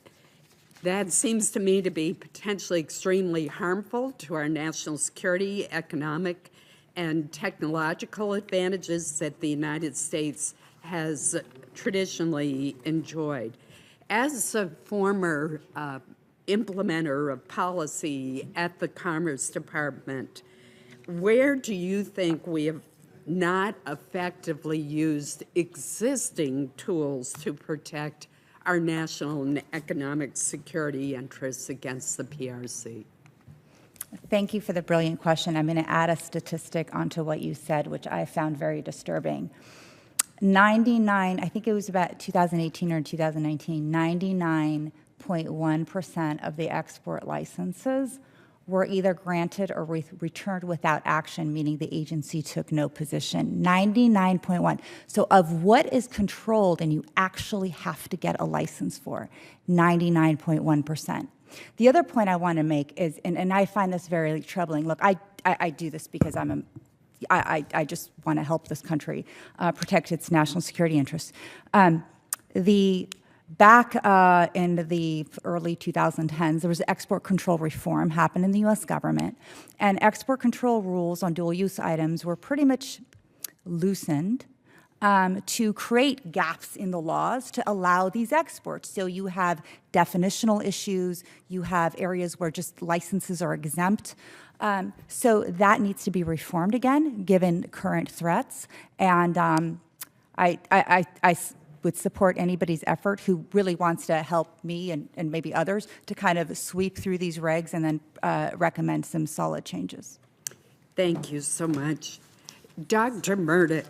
That seems to me to be potentially extremely harmful to our national security, economic, and technological advantages that the United States has traditionally enjoyed. As a former implementer of policy at the Commerce Department, where do you think we have not effectively used existing tools to protect our national and economic security interests against the PRC? Thank you for the brilliant question. I'm going to add a statistic onto what you said, which I found very disturbing. 99, I think it was about 2018 or 2019, 99.1% of the export licenses were either granted or returned without action, meaning the agency took no position. 99.1. So of what is controlled and you actually have to get a license for, 99.1%. The other point I want to make is, and I find this very troubling. Look, I do this because I just want to help this country protect its national security interests. Back in the early 2010s, there was export control reform happened in the U.S. government, and export control rules on dual-use items were pretty much loosened to create gaps in the laws to allow these exports. So you have definitional issues, you have areas where just licenses are exempt. So that needs to be reformed again, given current threats. And I would support anybody's effort who really wants to help me and maybe others to kind of sweep through these regs and then recommend some solid changes. Thank you so much. Dr. Murdoch,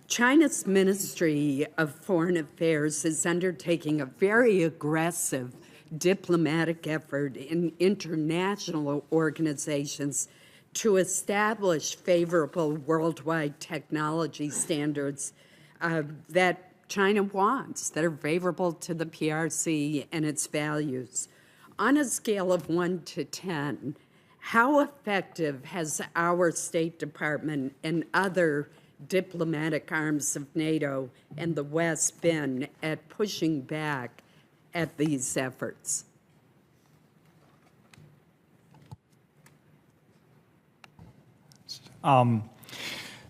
China's Ministry of Foreign Affairs is undertaking a very aggressive diplomatic effort in international organizations to establish favorable worldwide technology standards that China wants, that are favorable to the PRC and its values. On a scale of 1 to 10, how effective has our State Department and other diplomatic arms of NATO and the West been at pushing back at these efforts?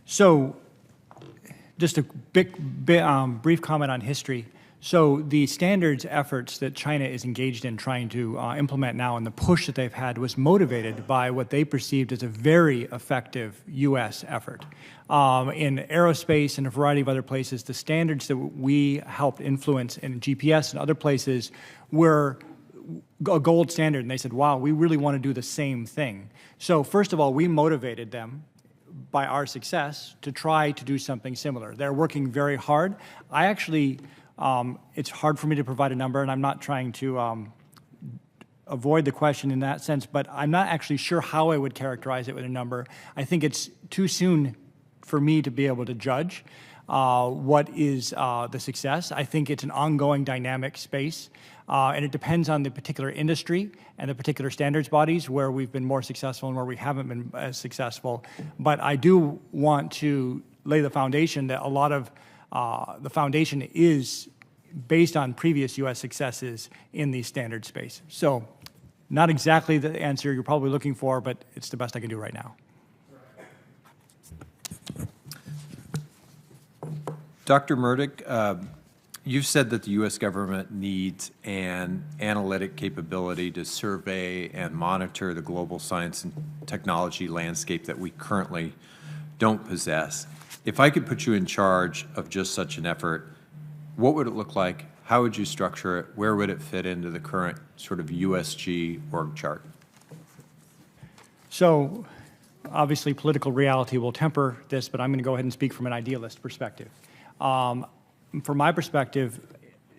So just a brief comment on history. So the standards efforts that China is engaged in trying to implement now and the push that they've had was motivated by what they perceived as a very effective U.S. effort. In aerospace and a variety of other places, the standards that we helped influence in GPS and other places were a gold standard. And they said, wow, we really want to do the same thing. So first of all, we motivated them by our success to try to do something similar. They're working very hard. I actually, it's hard for me to provide a number, and I'm not trying to avoid the question in that sense, but I'm not actually sure how I would characterize it with a number. I think it's too soon for me to be able to judge what is the success. I think it's an ongoing dynamic space, and it depends on the particular industry and the particular standards bodies where we've been more successful and where we haven't been as successful. But I do want to lay the foundation that a lot of the foundation is based on previous U.S. successes in the standard space. So not exactly the answer you're probably looking for, but it's the best I can do right now. Dr. Murdoch, you've said that the U.S. government needs an analytic capability to survey and monitor the global science and technology landscape that we currently don't possess. If I could put you in charge of just such an effort, what would it look like? How would you structure it? Where would it fit into the current sort of USG org chart? So obviously political reality will temper this, but I'm going to go ahead and speak from an idealist perspective. From my perspective,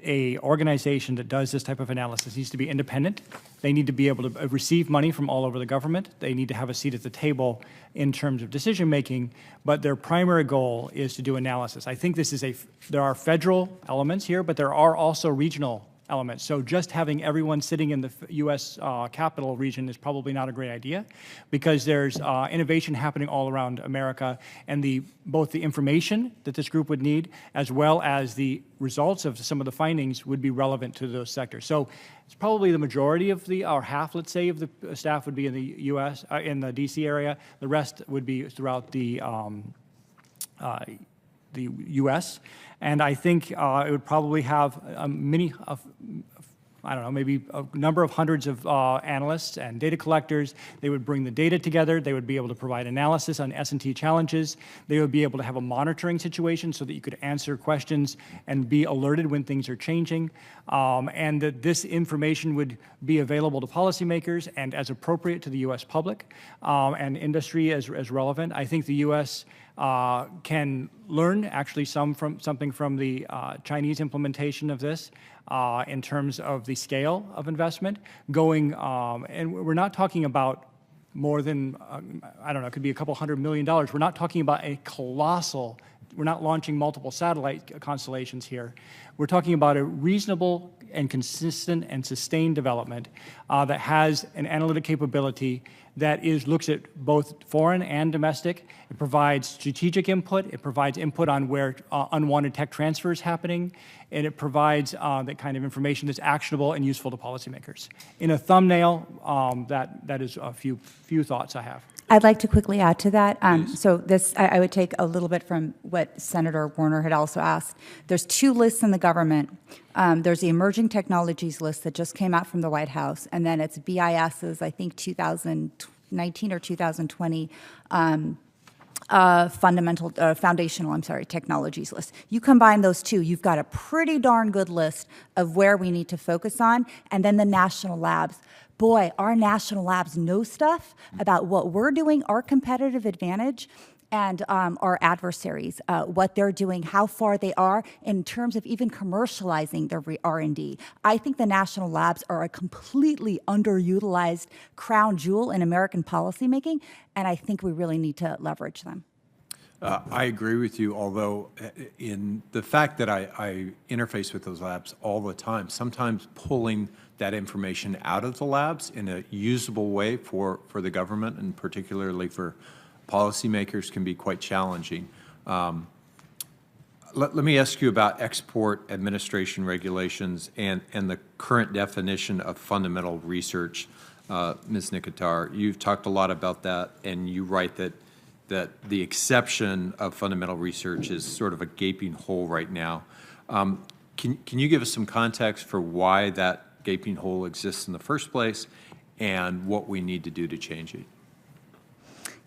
a organization that does this type of analysis needs to be independent. They need to be able to receive money from all over the government. They need to have a seat at the table in terms of decision making, but their primary goal is to do analysis. I think this is there are federal elements here, but there are also regional elements. So just having everyone sitting in the U.S. Capital region is probably not a great idea, because there's innovation happening all around America, and both the information that this group would need, as well as the results of some of the findings, would be relevant to those sectors. So it's probably the majority of or half, let's say, of the staff would be in the U.S., in the D.C. area. The rest would be throughout the U.S., and I think it would probably have I don't know, maybe a number of hundreds of analysts and data collectors. They would bring the data together. They would be able to provide analysis on S&T challenges. They would be able to have a monitoring situation so that you could answer questions and be alerted when things are changing, and that this information would be available to policymakers and as appropriate to the U.S. public and industry as relevant. I think the U.S. Can learn actually something from the Chinese implementation of this in terms of the scale of investment going, and we're not talking about more than, I don't know, it could be a couple $100 million. We're not talking about a colossal, we're not launching multiple satellite constellations here. We're talking about a reasonable and consistent and sustained development that has an analytic capability that looks at both foreign and domestic. It provides strategic input. It provides input on where unwanted tech transfer is happening. And it provides that kind of information that's actionable and useful to policymakers. In a thumbnail, that is a few thoughts I have. I'd like to quickly add to that. So this, I would take a little bit from what Senator Warner had also asked. There's two lists in the government. There's the emerging technologies list that just came out from the White House, and then it's BIS's, I think, 2019 or 2020 foundational technologies list. You combine those two, you've got a pretty darn good list of where we need to focus on, and then the national labs. Boy, our national labs know stuff about what we're doing, our competitive advantage, and our adversaries, what they're doing, how far they are in terms of even commercializing their R&D. I think the national labs are a completely underutilized crown jewel in American policymaking, and I think we really need to leverage them. I agree with you, although in the fact that I interface with those labs all the time, sometimes pulling that information out of the labs in a usable way for the government and particularly for policymakers can be quite challenging. Let me ask you about export administration regulations and the current definition of fundamental research. Ms. Nikitar, you've talked a lot about that, and you write that the exception of fundamental research is sort of a gaping hole right now. Can you give us some context for why that gaping hole exists in the first place and what we need to do to change it?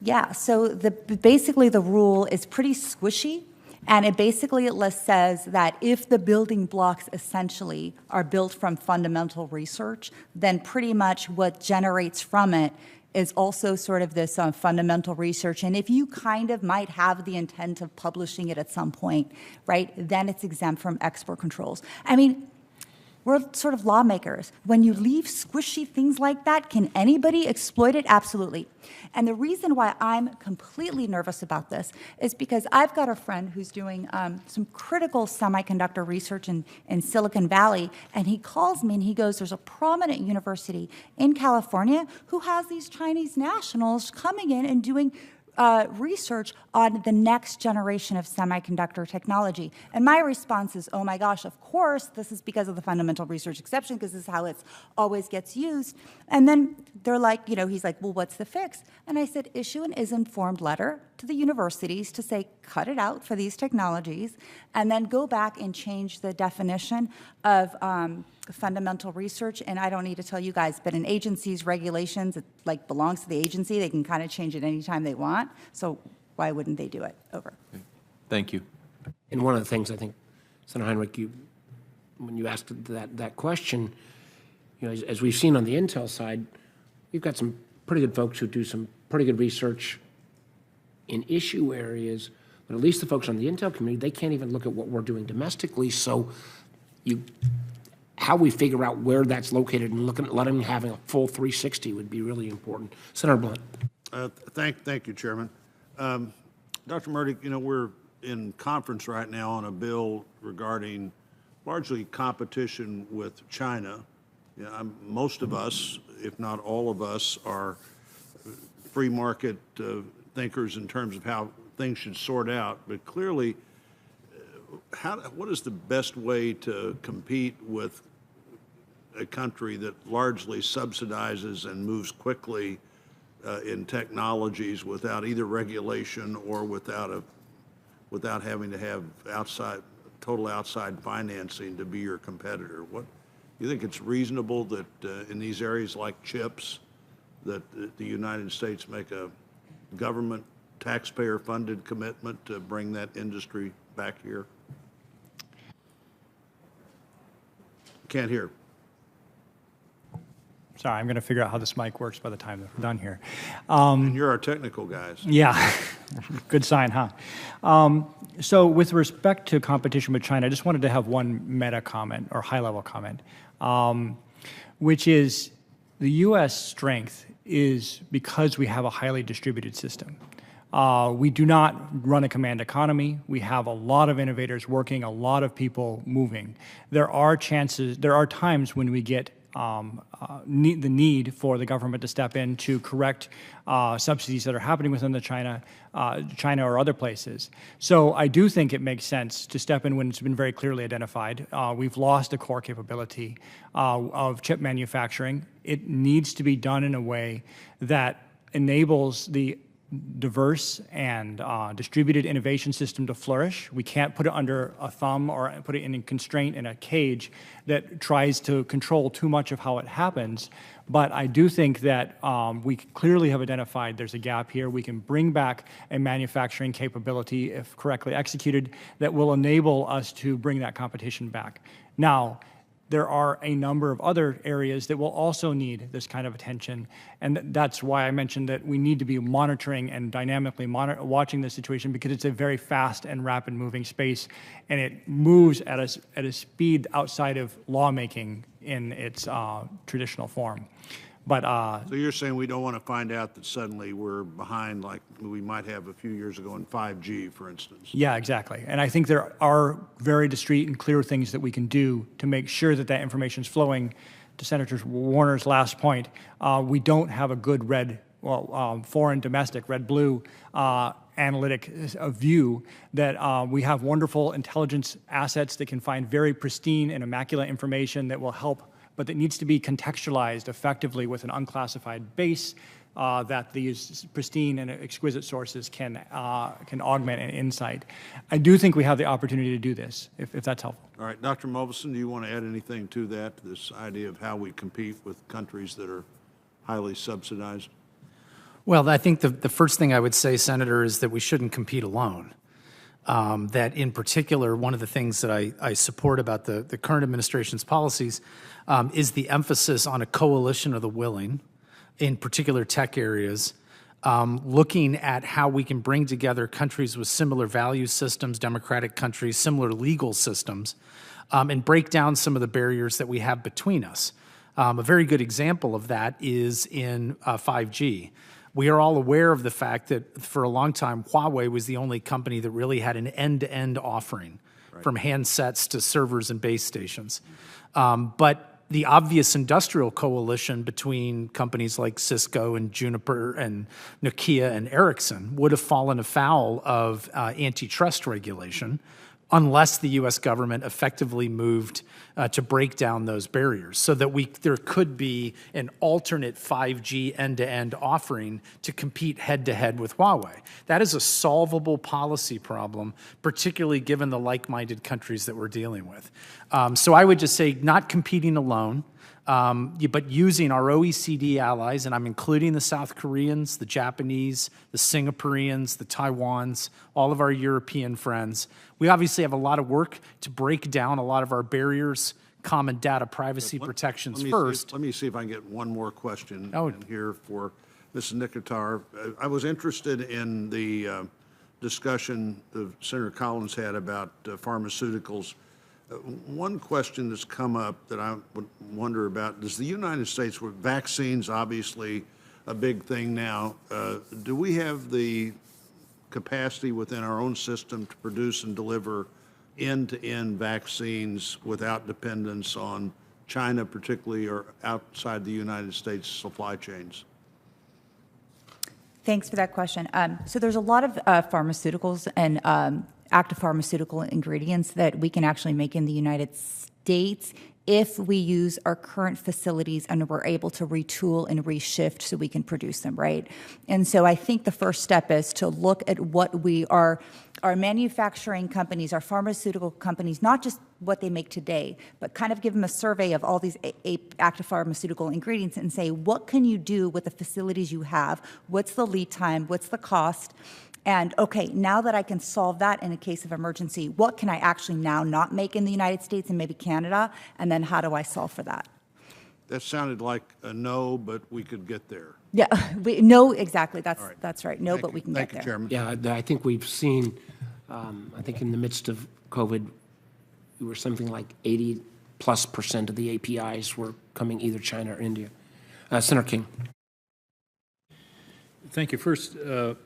Yeah, so basically the rule is pretty squishy, and it basically says that if the building blocks essentially are built from fundamental research, then pretty much what generates from it is also sort of this fundamental research. And if you kind of might have the intent of publishing it at some point, right, then it's exempt from export controls. I mean, we're sort of lawmakers. When you leave squishy things like that, can anybody exploit it? Absolutely. And the reason why I'm completely nervous about this is because I've got a friend who's doing some critical semiconductor research in Silicon Valley, and he calls me and he goes, there's a prominent university in California who has these Chinese nationals coming in and doing research on the next generation of semiconductor technology. And my response is, oh my gosh, of course, this is because of the fundamental research exception, because this is how it always gets used. And then they're like, he's like, well, what's the fix? And I said, issue an informed letter to the universities to say, cut it out for these technologies, and then go back and change the definition of fundamental research. And I don't need to tell you guys, but in agencies' regulations, it belongs to the agency. They can kind of change it anytime they want. So why wouldn't they do it? Over. Thank you. And one of the things I think, Senator Heinrich, when you asked that question, as we've seen on the Intel side, we've got some pretty good folks who do some pretty good research in issue areas, but at least the folks on the Intel community, they can't even look at what we're doing domestically. So how we figure out where that's located and letting them having a full 360 would be really important. Senator Blunt. Thank you, Chairman. Dr. Murdoch, we're in conference right now on a bill regarding largely competition with China. Most of us, if not all of us, are free market thinkers in terms of how things should sort out. But clearly, what is the best way to compete with a country that largely subsidizes and moves quickly in technologies without either regulation or without having to have total outside financing to be your competitor? You think it's reasonable that in these areas like chips, that the United States make a government taxpayer-funded commitment to bring that industry back here? Can't hear. Sorry, I'm going to figure out how this mic works by the time that we're done here. And you're our technical guys. Yeah, good sign, huh? So with respect to competition with China, I just wanted to have one meta comment or high-level comment, which is the U.S. strength is because we have a highly distributed system. We do not run a command economy. We have a lot of innovators working, a lot of people moving. There are times when we get the need for the government to step in to correct subsidies that are happening within China or other places. So I do think it makes sense to step in when it's been very clearly identified. We've lost a core capability of chip manufacturing. It needs to be done in a way that enables the diverse and distributed innovation system to flourish. We can't put it under a thumb or put it in a constraint in a cage that tries to control too much of how it happens. But I do think that we clearly have identified there's a gap here. We can bring back a manufacturing capability, if correctly executed, that will enable us to bring that competition back. Now, there are a number of other areas that will also need this kind of attention, and that's why I mentioned that we need to be monitoring and dynamically watching the situation, because it's a very fast and rapid moving space, and it moves at a speed outside of lawmaking in its traditional form. But So you're saying we don't want to find out that suddenly we're behind like we might have a few years ago in 5G, for instance? yeah, exactly. And I think there are very discreet and clear things that we can do to make sure that that information is flowing. To Senator Warner's last point, we don't have a good foreign domestic, red-blue analytic view that we have wonderful intelligence assets that can find very pristine and immaculate information that will help, but that needs to be contextualized effectively with an unclassified base that these pristine and exquisite sources can augment and insight. I do think we have the opportunity to do this, if that's helpful. All right, Dr. Movelson, do you want to add anything to that, this idea of how we compete with countries that are highly subsidized? Well, I think the first thing I would say, Senator, is that we shouldn't compete alone. That in particular, one of the things that I support about the current administration's policies is the emphasis on a coalition of the willing in particular tech areas, looking at how we can bring together countries with similar value systems, democratic countries, similar legal systems, and break down some of the barriers that we have between us. A very good example of that is in 5G. We are all aware of the fact that for a long time, Huawei was the only company that really had an end-to-end offering, from handsets to servers and base stations. But the obvious industrial coalition between companies like Cisco and Juniper and Nokia and Ericsson would have fallen afoul of antitrust regulation unless the U.S. government effectively moved to break down those barriers, so that there could be an alternate 5G end-to-end offering to compete head-to-head with Huawei. That is a solvable policy problem, particularly given the like-minded countries that we're dealing with. So I would just say not competing alone, but using our OECD allies, and I'm including the South Koreans, the Japanese, the Singaporeans, the Taiwans, all of our European friends. We obviously have a lot of work to break down a lot of our barriers, common data privacy protections first. Let me see if I can get one more question in here for Mrs. Nikitar. I was interested in the discussion that Senator Collins had about pharmaceuticals. One question that's come up that I would wonder about, does the United States, with vaccines obviously a big thing now, do we have the capacity within our own system to produce and deliver end-to-end vaccines without dependence on China particularly, or outside the United States supply chains? Thanks for that question. So there's a lot of pharmaceuticals and active pharmaceutical ingredients that we can actually make in the United States if we use our current facilities and we're able to retool and reshift so we can produce them, right? And so I think the first step is to look at what our manufacturing companies, our pharmaceutical companies, not just what they make today, but kind of give them a survey of all these active pharmaceutical ingredients and say, what can you do with the facilities you have? What's the lead time? What's the cost? And okay, now that I can solve that in a case of emergency, what can I actually now not make in the United States and maybe Canada? And then how do I solve for that? That sounded like a no, but we could get there. Yeah, no, exactly. That's right. No, but we can get there. Thank you, Chairman. Yeah, I think we've seen, I think in the midst of COVID, we were something like 80+% of the APIs were coming either China or India. Senator King. Thank you. First, Dr.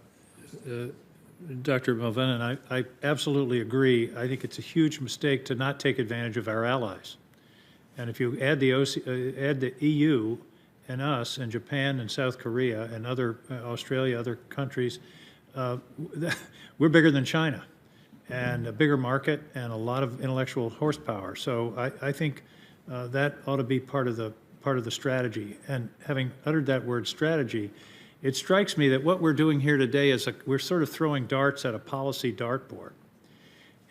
Mulvannon, I absolutely agree. I think it's a huge mistake to not take advantage of our allies. And if you add add the EU and us and Japan and South Korea and other Australia, other countries, we're bigger than China, and a bigger market and a lot of intellectual horsepower. So I think that ought to be part of the strategy. And having uttered that word strategy, it strikes me that what we're doing here today is we're sort of throwing darts at a policy dartboard.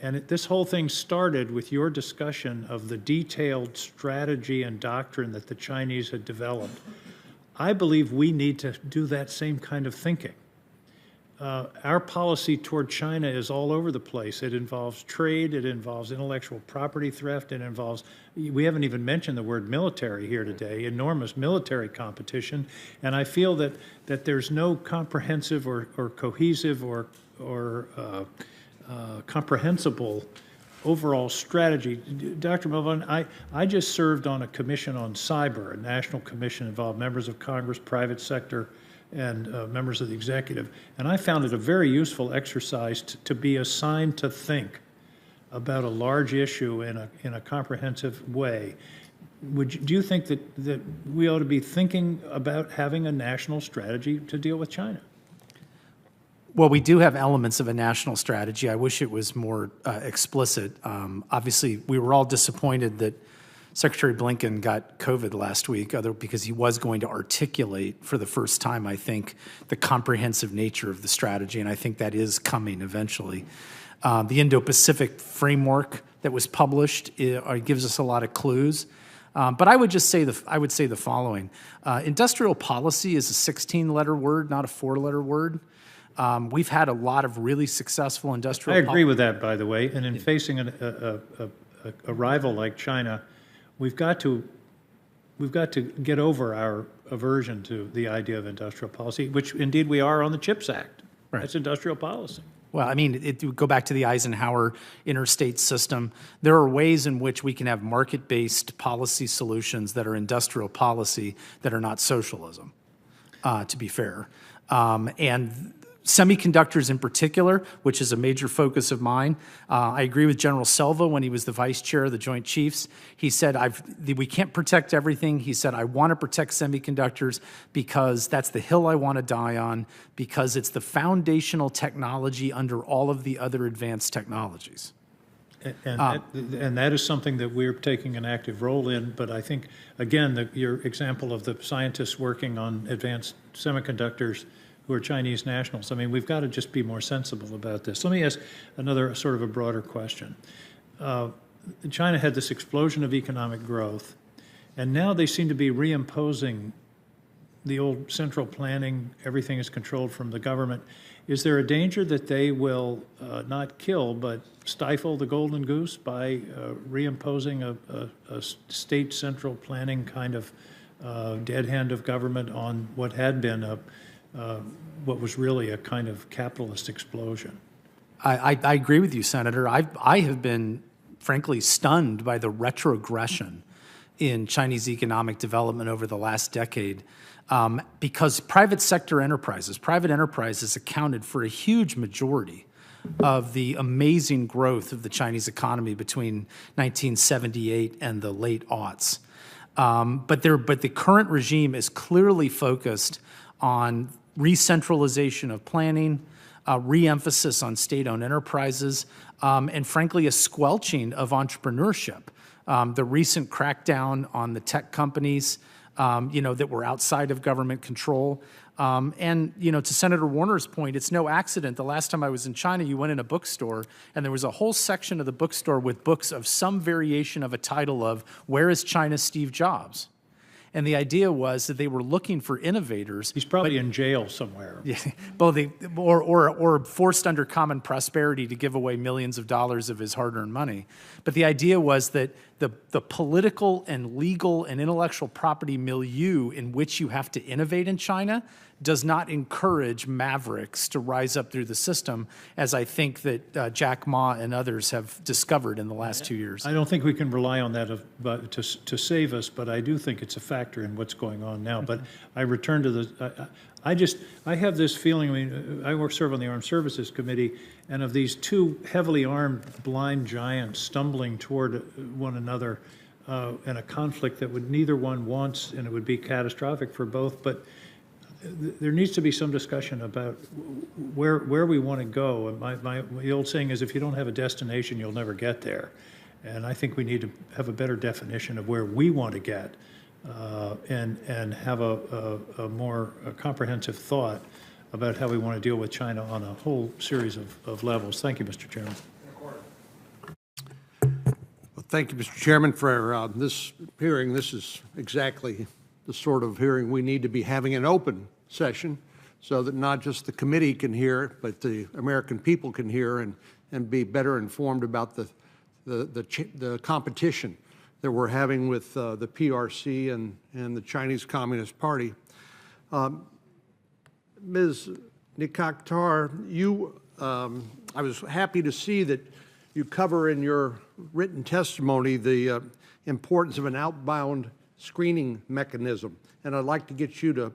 And this whole thing started with your discussion of the detailed strategy and doctrine that the Chinese had developed. I believe we need to do that same kind of thinking. Our policy toward China is all over the place. It involves trade, it involves intellectual property theft, it involves, we haven't even mentioned the word military here today, enormous military competition, and I feel that there's no comprehensive or cohesive or comprehensible overall strategy. Dr. Mulvannon, I just served on a commission on cyber, a national commission involved members of Congress, private sector, and members of the executive. And I found it a very useful exercise to be assigned to think about a large issue in a comprehensive way. Do you think that we ought to be thinking about having a national strategy to deal with China? Well, we do have elements of a national strategy. I wish it was more explicit. Obviously, we were all disappointed that Secretary Blinken got COVID last week, because he was going to articulate for the first time, I think, the comprehensive nature of the strategy, and I think that is coming eventually. The Indo-Pacific framework that was published gives us a lot of clues. But I would just say the following: industrial policy is a 16-letter word, not a 4-letter word. We've had a lot of really successful industrial. I agree with that, by the way. And in facing a rival like China, we've got to get over our aversion to the idea of industrial policy, which indeed we are on the CHIPS Act. Right. That's industrial policy. Well, I mean, go back to the Eisenhower interstate system. There are ways in which we can have market-based policy solutions that are industrial policy that are not socialism, to be fair. And semiconductors in particular, which is a major focus of mine. I agree with General Selva when he was the vice chair of the Joint Chiefs. He said, we can't protect everything. He said, I want to protect semiconductors because that's the hill I want to die on, because it's the foundational technology under all of the other advanced technologies. And that is something that we're taking an active role in. But I think, again, your example of the scientists working on advanced semiconductors who are Chinese nationals. I mean, we've got to just be more sensible about this. Let me ask another sort of a broader question. China had this explosion of economic growth, and now they seem to be reimposing the old central planning, everything is controlled from the government. Is there a danger that they will not kill, but stifle the golden goose by reimposing a state central planning kind of dead hand of government on what had been what was really a kind of capitalist explosion? I agree with you, Senator. I have been, frankly, stunned by the retrogression in Chinese economic development over the last decade, because private enterprises accounted for a huge majority of the amazing growth of the Chinese economy between 1978 and the late aughts. But the current regime is clearly focused on re-centralization of planning, re-emphasis on state-owned enterprises, and frankly, a squelching of entrepreneurship. The recent crackdown on the tech companies, that were outside of government control. And, to Senator Warner's point, it's no accident. The last time I was in China, you went in a bookstore, and there was a whole section of the bookstore with books of some variation of a title of "Where is China's Steve Jobs?" And the idea was that they were looking for innovators. He's probably in jail somewhere. Yeah, or forced under common prosperity to give away millions of dollars of his hard-earned money. But the idea was that the political and legal and intellectual property milieu in which you have to innovate in China does not encourage mavericks to rise up through the system, as I think that Jack Ma and others have discovered in the last 2 years. I don't think we can rely on that to save us, but I do think it's a factor in what's going on now. But I return to I have this feeling, I mean, I serve on the Armed Services Committee, and of these two heavily armed blind giants stumbling toward one another in a conflict that neither one wants, and it would be catastrophic for both, but there needs to be some discussion about where we want to go. And the old saying is, if you don't have a destination, you'll never get there. And I think we need to have a better definition of where we want to get, and have a more comprehensive thought about how we want to deal with China on a whole series of levels. Thank you, Mr. Chairman. Well, thank you, Mr. Chairman, for this hearing. This is exactly the sort of hearing we need to be having an open session, so that not just the committee can hear, but the American people can hear and be better informed about the competition that we're having with the PRC and the Chinese Communist Party. Ms. Nikaktar, I was happy to see that you cover in your written testimony the importance of an outbound screening mechanism. And I'd like to get you to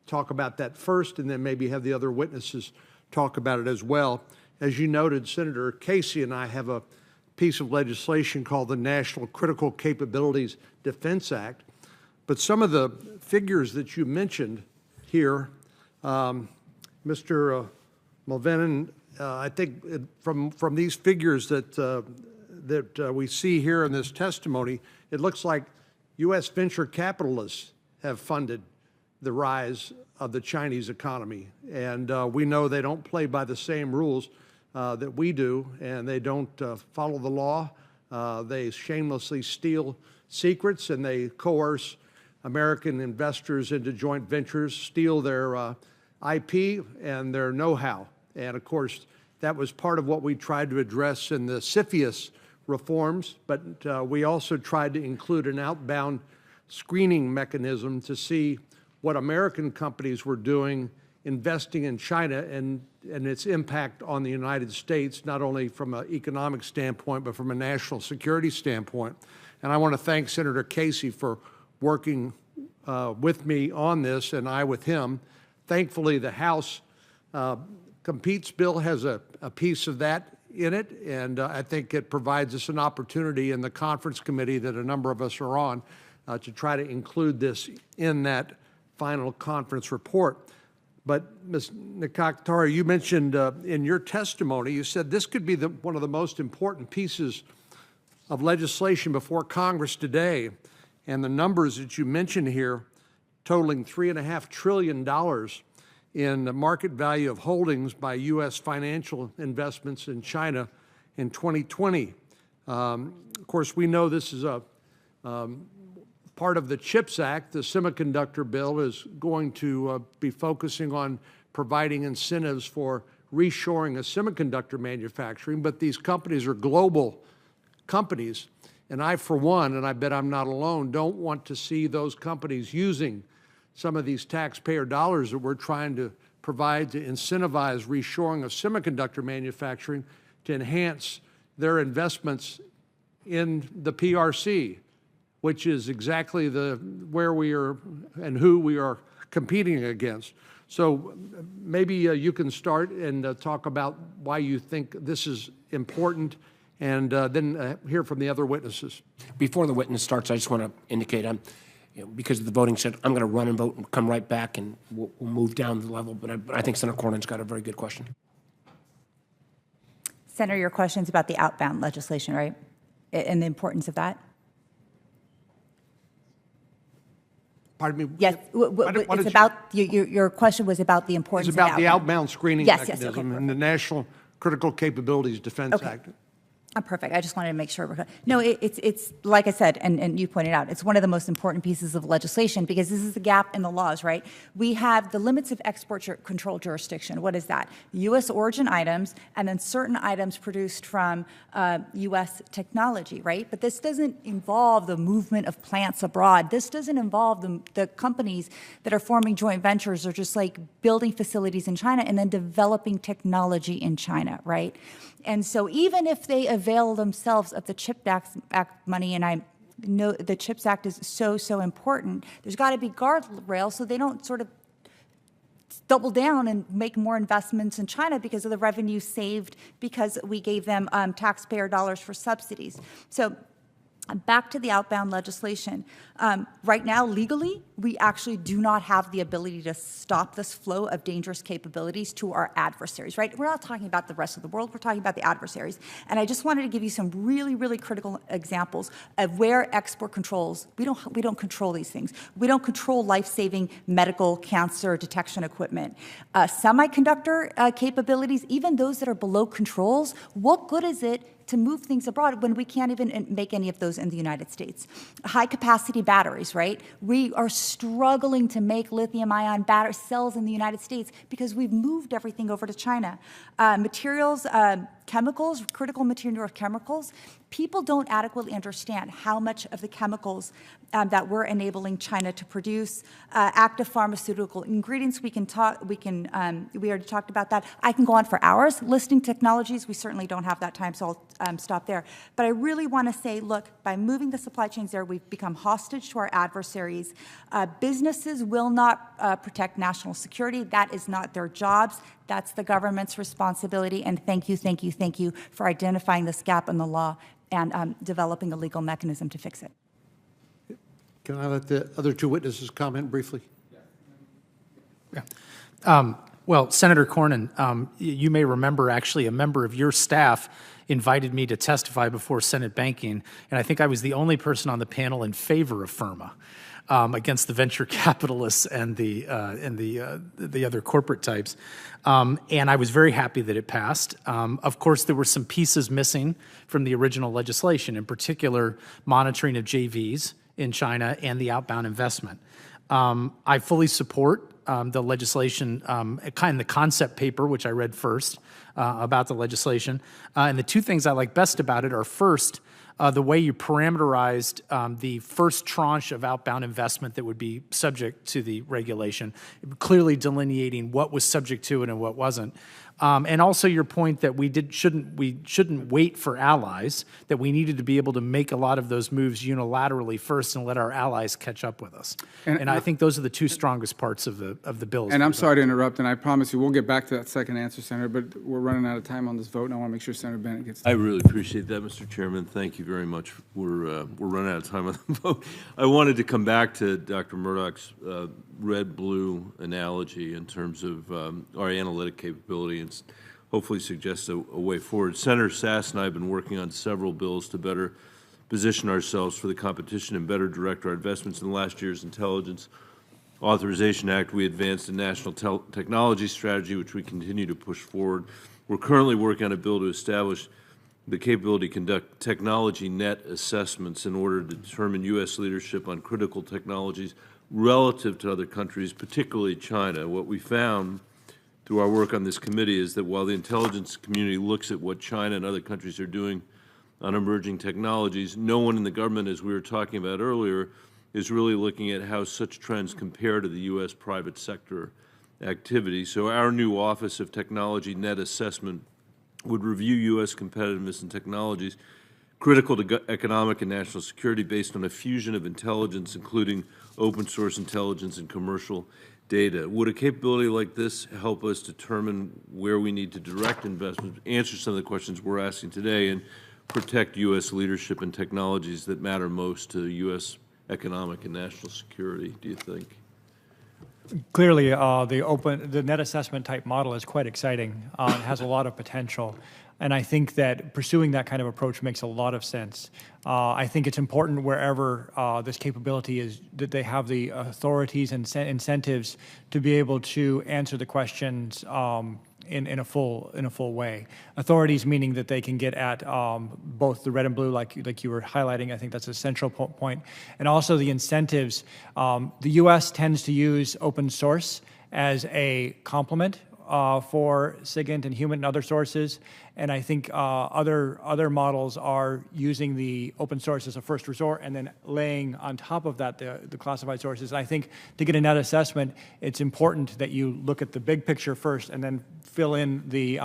talk about that first, and then maybe have the other witnesses talk about it as well. As you noted, Senator Casey and I have a piece of legislation called the National Critical Capabilities Defense Act. But some of the figures that you mentioned here, Mr. Mulvannon, I think from these figures that we see here in this testimony, it looks like U.S. venture capitalists have funded the rise of the Chinese economy. And we know they don't play by the same rules that we do, and they don't follow the law. They shamelessly steal secrets, and they coerce American investors into joint ventures, steal their IP and their know-how. And of course, that was part of what we tried to address in the CFIUS reforms, but we also tried to include an outbound screening mechanism to see what American companies were doing investing in China and its impact on the United States, not only from an economic standpoint, but from a national security standpoint. And I want to thank Senator Casey for working with me on this, and I with him. Thankfully, the House Competes bill has a piece of that in it, and I think it provides us an opportunity in the conference committee that a number of us are on to try to include this in that final conference report. But Ms. Nikaktar, you mentioned in your testimony, you said this could be one of the most important pieces of legislation before Congress today, and the numbers that you mentioned here totaling $3.5 trillion in the market value of holdings by U.S. financial investments in China in 2020. Of course, we know this is a part of the CHIPS Act. The semiconductor bill is going to be focusing on providing incentives for reshoring of semiconductor manufacturing, but these companies are global companies, and I, for one, and I bet I'm not alone, don't want to see those companies using some of these taxpayer dollars that we're trying to provide to incentivize reshoring of semiconductor manufacturing to enhance their investments in the PRC, which is exactly where we are and who we are competing against. So maybe you can start and talk about why you think this is important, and then hear from the other witnesses. Before the witness starts, I just want to indicate because of the voting set, I'm going to run and vote and come right back, and we'll move down the level. But I think Senator Cornyn's got a very good question. Senator, your question's about the outbound legislation, right? And the importance of that? Pardon me? Yes, it's about, your question was about the importance of It's about the outbound screening mechanism okay, and the National Critical Capabilities Defense Act. Perfect. I just wanted to make sure we're no. It's like I said, and you pointed out, it's one of the most important pieces of legislation because this is the gap in the laws, right? We have the limits of export control jurisdiction. What is that? U.S. origin items and then certain items produced from U.S. technology, right? But this doesn't involve the movement of plants abroad. This doesn't involve the companies that are forming joint ventures or just like building facilities in China and then developing technology in China, right? And so even if they avail themselves of the CHIPS Act money, and I know the CHIPS Act is so important, there's got to be guardrails so they don't sort of double down and make more investments in China because of the revenue saved because we gave them taxpayer dollars for subsidies. So back to the outbound legislation. Right now, legally, we actually do not have the ability to stop this flow of dangerous capabilities to our adversaries, right? We're not talking about the rest of the world, we're talking about the adversaries. And I just wanted to give you some really, really critical examples of where export controls, we don't control these things. We don't control life-saving medical cancer detection equipment. Semiconductor capabilities, even those that are below controls, what good is it to move things abroad when we can't even make any of those in the United States? High-capacity batteries, right? We are struggling to make lithium-ion battery cells in the United States because we've moved everything over to China. Materials, chemicals, critical material chemicals, people don't adequately understand how much of the chemicals that we're enabling China to produce, active pharmaceutical ingredients. We already talked about that. I can go on for hours listing technologies. We certainly don't have that time, so I'll stop there. But I really want to say, look, by moving the supply chains there, we've become hostage to our adversaries. Businesses will not protect national security. That is not their jobs. That's the government's responsibility. And thank you for identifying this gap in the law and developing a legal mechanism to fix it. Can I let the other two witnesses comment briefly? Well, Senator Cornyn, you may remember actually a member of your staff invited me to testify before Senate Banking, and I think I was the only person on the panel in favor of FIRMA against the venture capitalists and the other corporate types. And I was very happy that it passed. Of course, there were some pieces missing from the original legislation, in particular monitoring of JVs in China and the outbound investment. I fully support the legislation, the concept paper, which I read first about the legislation. And the two things I like best about it are, first, the way you parameterized the first tranche of outbound investment that would be subject to the regulation, clearly delineating what was subject to it and what wasn't. And also your point that we shouldn't wait for allies, that we needed to be able to make a lot of those moves unilaterally first and let our allies catch up with us. And I think those are the two strongest parts of the bill. And I'm sorry to interrupt, and I promise you we'll get back to that second answer, Senator, but we're running out of time on this vote, and I want to make sure Senator Bennett gets to I really appreciate that, Mr. Chairman. Thank you very much. We're running out of time on the vote. I wanted to come back to Dr. Murdoch's red-blue analogy in terms of our analytic capability and hopefully suggest a way forward. Senator Sass and I have been working on several bills to better position ourselves for the competition and better direct our investments. In last year's Intelligence Authorization Act, we advanced a national technology strategy, which we continue to push forward. We're currently working on a bill to establish the capability to conduct technology net assessments in order to determine U.S. leadership on critical technologies relative to other countries, particularly China. What we found through our work on this committee is that while the intelligence community looks at what China and other countries are doing on emerging technologies, no one in the government, as we were talking about earlier, is really looking at how such trends compare to the U.S. private sector activity. So our new Office of Technology Net Assessment would review U.S. competitiveness in technologies critical to economic and national security based on a fusion of intelligence, including open source intelligence and commercial data. Would a capability like this help us determine where we need to direct investment, answer some of the questions we're asking today, and protect U.S. leadership in technologies that matter most to U.S. economic and national security, do you think? Clearly, the net assessment type model is quite exciting. It has a lot of potential. And I think that pursuing that kind of approach makes a lot of sense. I think it's important wherever this capability is that they have the authorities and incentives to be able to answer the questions in a full way. Authorities meaning that they can get at both the red and blue, like you were highlighting. I think that's a central point, and also the incentives. The U.S. tends to use open source as a complement for SIGINT and human and other sources, and I think other models are using the open source as a first resort and then laying on top of that the classified sources. And I think to get a net assessment, it's important that you look at the big picture first and then fill in the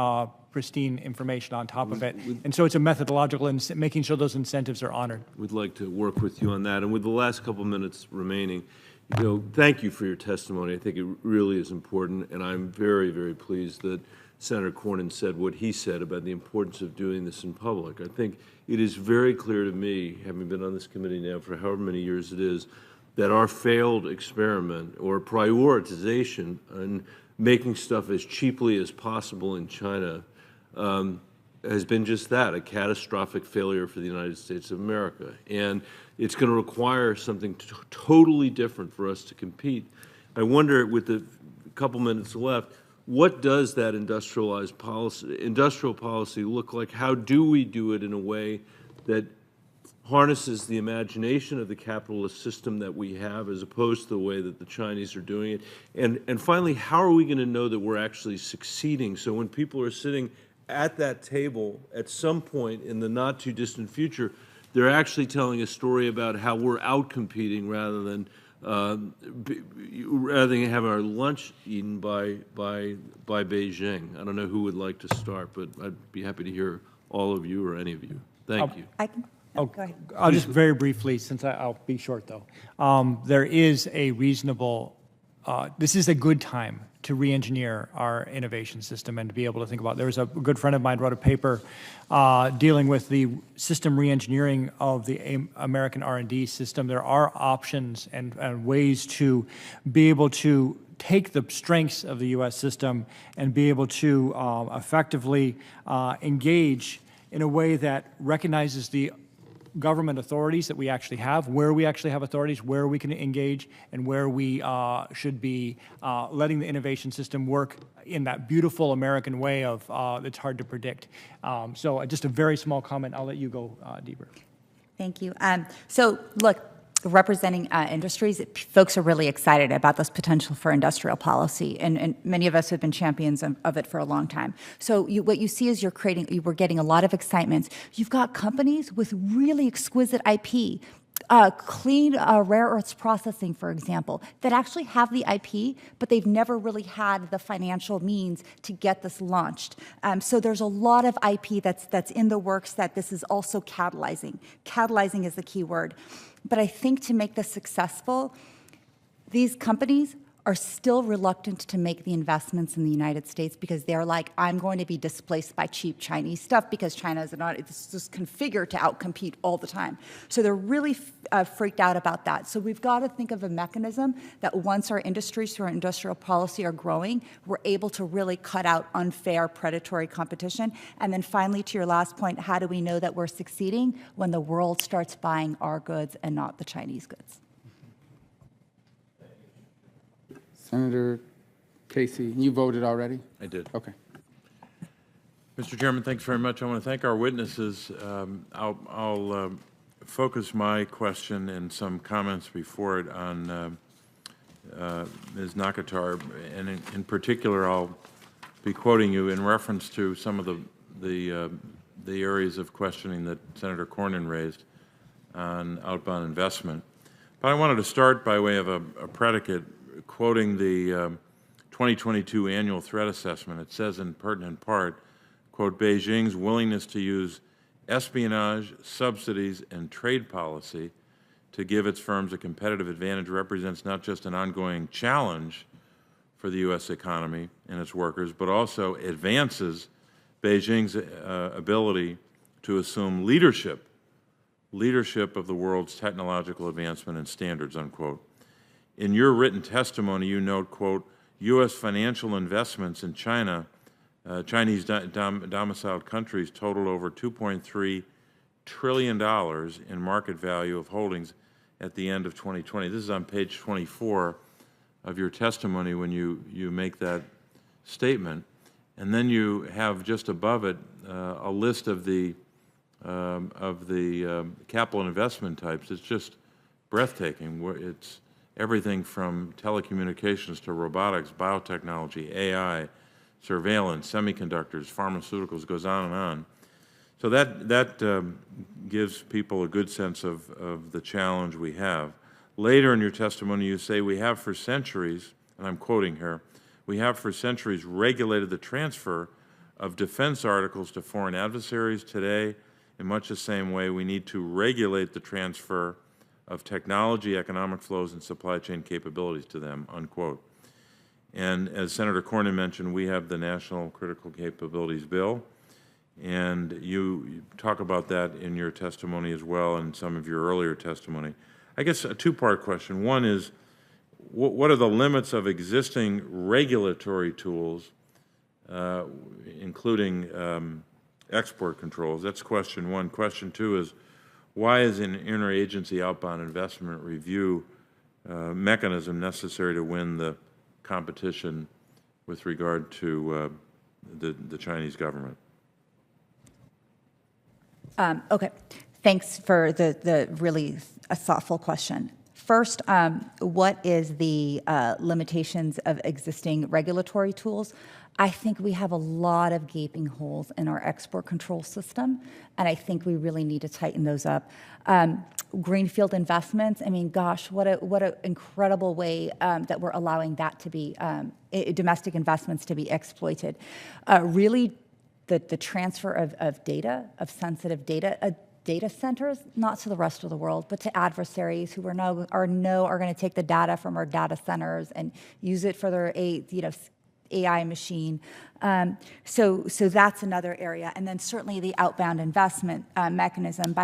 pristine information on top of it. And so it's a methodological making sure those incentives are honored. We'd like to work with you on that. And with the last couple minutes remaining, Thank you for your testimony. I think it really is important, and I'm very, very pleased that Senator Cornyn said what he said about the importance of doing this in public. I think it is very clear to me, having been on this committee now for however many years it is, that our failed experiment or prioritization on making stuff as cheaply as possible in China has been just that, a catastrophic failure for the United States of America. And it's going to require something totally different for us to compete. I wonder, with the couple minutes left, what does that industrial policy look like? How do we do it in a way that harnesses the imagination of the capitalist system that we have as opposed to the way that the Chinese are doing it? And finally, how are we going to know that we're actually succeeding? So when people are sitting at that table at some point in the not too distant future, they're actually telling a story about how we're out-competing rather than having our lunch eaten by Beijing. I don't know who would like to start, but I'd be happy to hear all of you or any of you. Thank you. I can. Go ahead. I'll just very briefly, since I'll be short though. There is a reasonable, this is a good time to re-engineer our innovation system and to be able to think about. There was a good friend of mine wrote a paper dealing with the system re-engineering of the American R&D system. There are options and ways to be able to take the strengths of the U.S. system and be able to effectively engage in a way that recognizes the government authorities that we actually have, where we actually have authorities, where we can engage, and where we should be letting the innovation system work in that beautiful American way of that's hard to predict. So just a very small comment. I'll let you go deeper. Thank you. So look, representing industries, folks are really excited about this potential for industrial policy, and many of us have been champions of it for a long time. So what you see is we're getting a lot of excitement. You've got companies with really exquisite IP, clean rare earths processing, for example, that actually have the IP, but they've never really had the financial means to get this launched. So there's a lot of IP that's in the works that this is also catalyzing. Catalyzing is the key word. But I think to make this successful, these companies are still reluctant to make the investments in the United States because they're like, I'm going to be displaced by cheap Chinese stuff because China is not, it's just configured to outcompete all the time. So they're really freaked out about that. So we've got to think of a mechanism that once our industries through our industrial policy are growing, we're able to really cut out unfair predatory competition. And then finally, to your last point, how do we know that we're succeeding? When the world starts buying our goods and not the Chinese goods. Senator Casey, you voted already? I did. Okay. Mr. Chairman, thanks very much. I want to thank our witnesses. I'll focus my question and some comments before it on Ms. Nakatar, and in particular, I'll be quoting you in reference to some of the areas of questioning that Senator Cornyn raised on outbound investment. But I wanted to start by way of a predicate, quoting the 2022 annual threat assessment. It says in pertinent part, quote, Beijing's willingness to use espionage, subsidies, and trade policy to give its firms a competitive advantage represents not just an ongoing challenge for the U.S. economy and its workers, but also advances Beijing's ability to assume leadership of the world's technological advancement and standards, unquote. In your written testimony, you note, quote, U.S. financial investments in China, Chinese domiciled countries totaled over $2.3 trillion in market value of holdings at the end of 2020. This is on page 24 of your testimony when you make that statement. And then you have just above it a list of the capital investment types. It's just breathtaking. It's everything from telecommunications to robotics, biotechnology, AI, surveillance, semiconductors, pharmaceuticals, goes on and on. So that gives people a good sense of the challenge we have. Later in your testimony, you say, we have for centuries, and I'm quoting here, we have for centuries regulated the transfer of defense articles to foreign adversaries. Today, in much the same way, we need to regulate the transfer of technology, economic flows, and supply chain capabilities to them, unquote. And as Senator Cornyn mentioned, we have the National Critical Capabilities Bill, and you talk about that in your testimony as well and some of your earlier testimony. I guess a two-part question. One is, what are the limits of existing regulatory tools, including export controls? That's question one. Question two is, why is an interagency outbound investment review mechanism necessary to win the competition with regard to the Chinese government? Okay, thanks for the really thoughtful question. First, what is the limitations of existing regulatory tools? I think we have a lot of gaping holes in our export control system, and I think we really need to tighten those up. Greenfield investments, I mean, gosh, what an incredible way that we're allowing that to be, domestic investments to be exploited. Really, the transfer of data, of sensitive data, data centers, not to the rest of the world, but to adversaries who are going to take the data from our data centers and use it for their AI machine. So that's another area. And then certainly the outbound investment mechanism,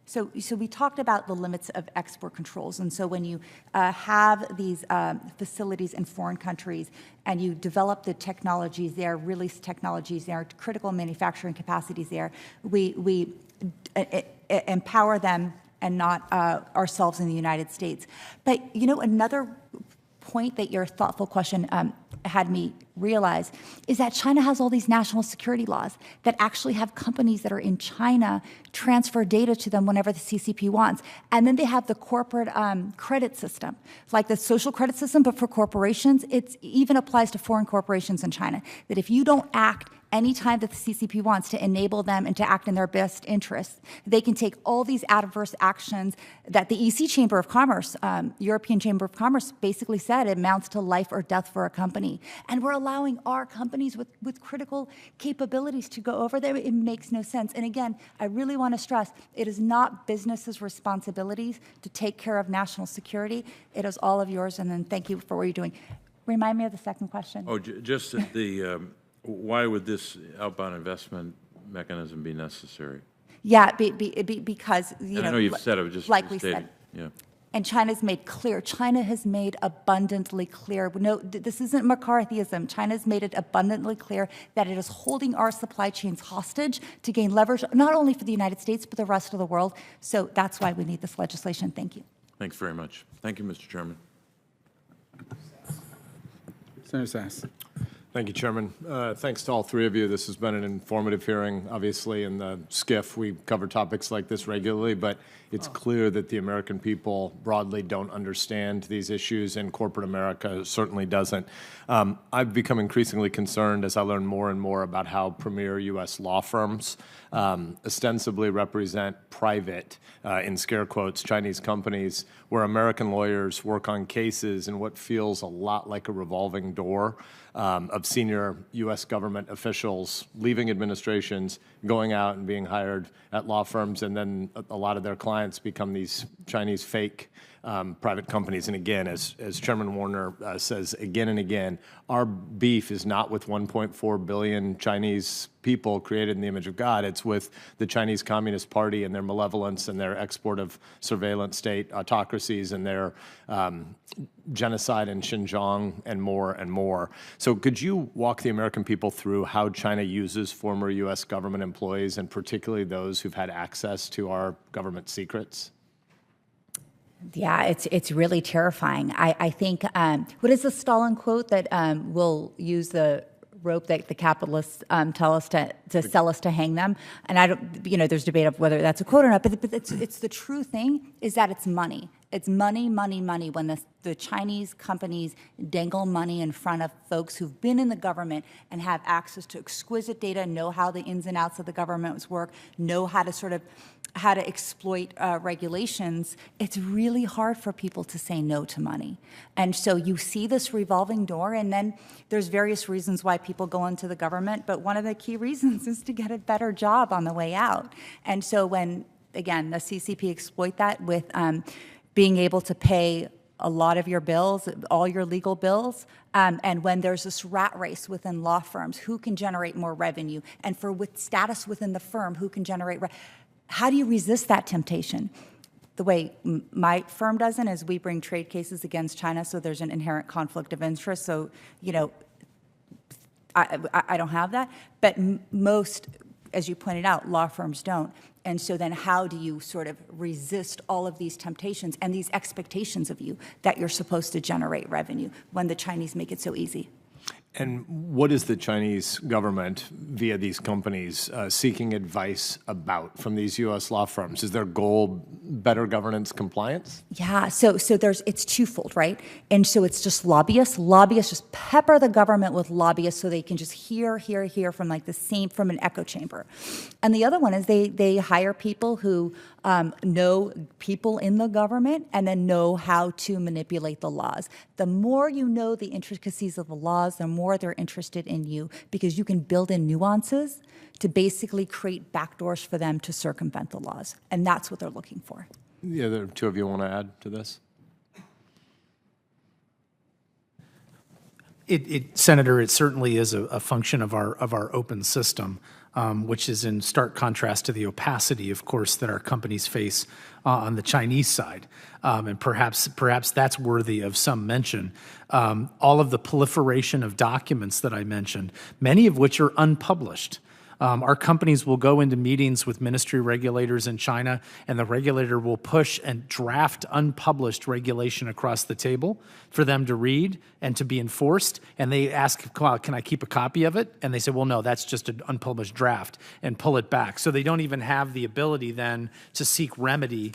so we talked about the limits of export controls. And so when you have these facilities in foreign countries and you develop the technologies there, release technologies there, critical manufacturing capacities there, we empower them and not ourselves in the United States. But, another point that your thoughtful question had me realize is that China has all these national security laws that actually have companies that are in China transfer data to them whenever the CCP wants. And then they have the corporate credit system, like the social credit system, but for corporations. It even applies to foreign corporations in China, that if you don't act anytime that the CCP wants to enable them and to act in their best interests, they can take all these adverse actions that the EC Chamber of Commerce, European Chamber of Commerce, basically said it amounts to life or death for a company. And we're allowing our companies with critical capabilities to go over there. It makes no sense. And again, I really want to stress, it is not businesses' responsibilities to take care of national security. It is all of yours. And then thank you for what you're doing. Remind me of the second question. Oh, just the... why would this outbound investment mechanism be necessary? Yeah, because, I know you've said it, just like we stated. said. Yeah. And China has made abundantly clear, no, this isn't McCarthyism. China's made it abundantly clear that it is holding our supply chains hostage to gain leverage, not only for the United States, but the rest of the world. So that's why we need this legislation. Thank you. Thanks very much. Thank you, Mr. Chairman. Senator Sass. Thank you, Chairman. Thanks to all three of you. This has been an informative hearing. Obviously, in the SCIF, we cover topics like this regularly, but it's clear that the American people broadly don't understand these issues, and corporate America certainly doesn't. I've become increasingly concerned as I learn more and more about how premier U.S. law firms ostensibly represent private, in scare quotes, Chinese companies, where American lawyers work on cases in what feels a lot like a revolving door of senior U.S. government officials leaving administrations, going out and being hired at law firms, and then a lot of their clients become these Chinese fake private companies. And again, as Chairman Warner says again and again, our beef is not with 1.4 billion Chinese people created in the image of God. It's with the Chinese Communist Party and their malevolence and their export of surveillance state autocracies and their genocide in Xinjiang and more and more. So could you walk the American people through how China uses former U.S. government employees, and particularly those who've had access to our government secrets? Yeah, it's really terrifying. I think, what is the Stalin quote that we'll use the rope that the capitalists tell us to sell us to hang them? And I don't, there's debate of whether that's a quote or not, but it's the true thing is that it's money. It's money, money, money. When the Chinese companies dangle money in front of folks who've been in the government and have access to exquisite data, know how the ins and outs of the government work, know how to exploit regulations, it's really hard for people to say no to money. And so you see this revolving door, and then there's various reasons why people go into the government, but one of the key reasons is to get a better job on the way out. And so when again, the CCP exploit that with being able to pay a lot of your bills, all your legal bills, and when there's this rat race within law firms, who can generate more revenue, and with status within the firm, who can generate, how do you resist that temptation? The way my firm doesn't is we bring trade cases against China, so there's an inherent conflict of interest. So, I don't have that, but most, as you pointed out, law firms don't. And so then how do you sort of resist all of these temptations and these expectations of you that you're supposed to generate revenue when the Chinese make it so easy? And what is the Chinese government, via these companies, seeking advice about from these U.S. law firms? Is their goal better governance compliance? Yeah, so it's twofold, right? And so it's just lobbyists. Lobbyists just pepper the government with lobbyists so they can just hear from from an echo chamber. And the other one is they hire people who know people in the government and then know how to manipulate the laws. The more you know the intricacies of the laws, the more they're interested in you, because you can build in nuances to basically create backdoors for them to circumvent the laws. And that's what they're looking for. The other two of you want to add to this? Senator, it certainly is a function of our open system, which is in stark contrast to the opacity, of course, that our companies face on the Chinese side. And perhaps that's worthy of some mention. All of the proliferation of documents that I mentioned, many of which are unpublished. Our companies will go into meetings with ministry regulators in China, and the regulator will push and draft unpublished regulation across the table for them to read and to be enforced. And they ask, can I keep a copy of it? And they say, well, no, that's just an unpublished draft, and pull it back. So they don't even have the ability then to seek remedy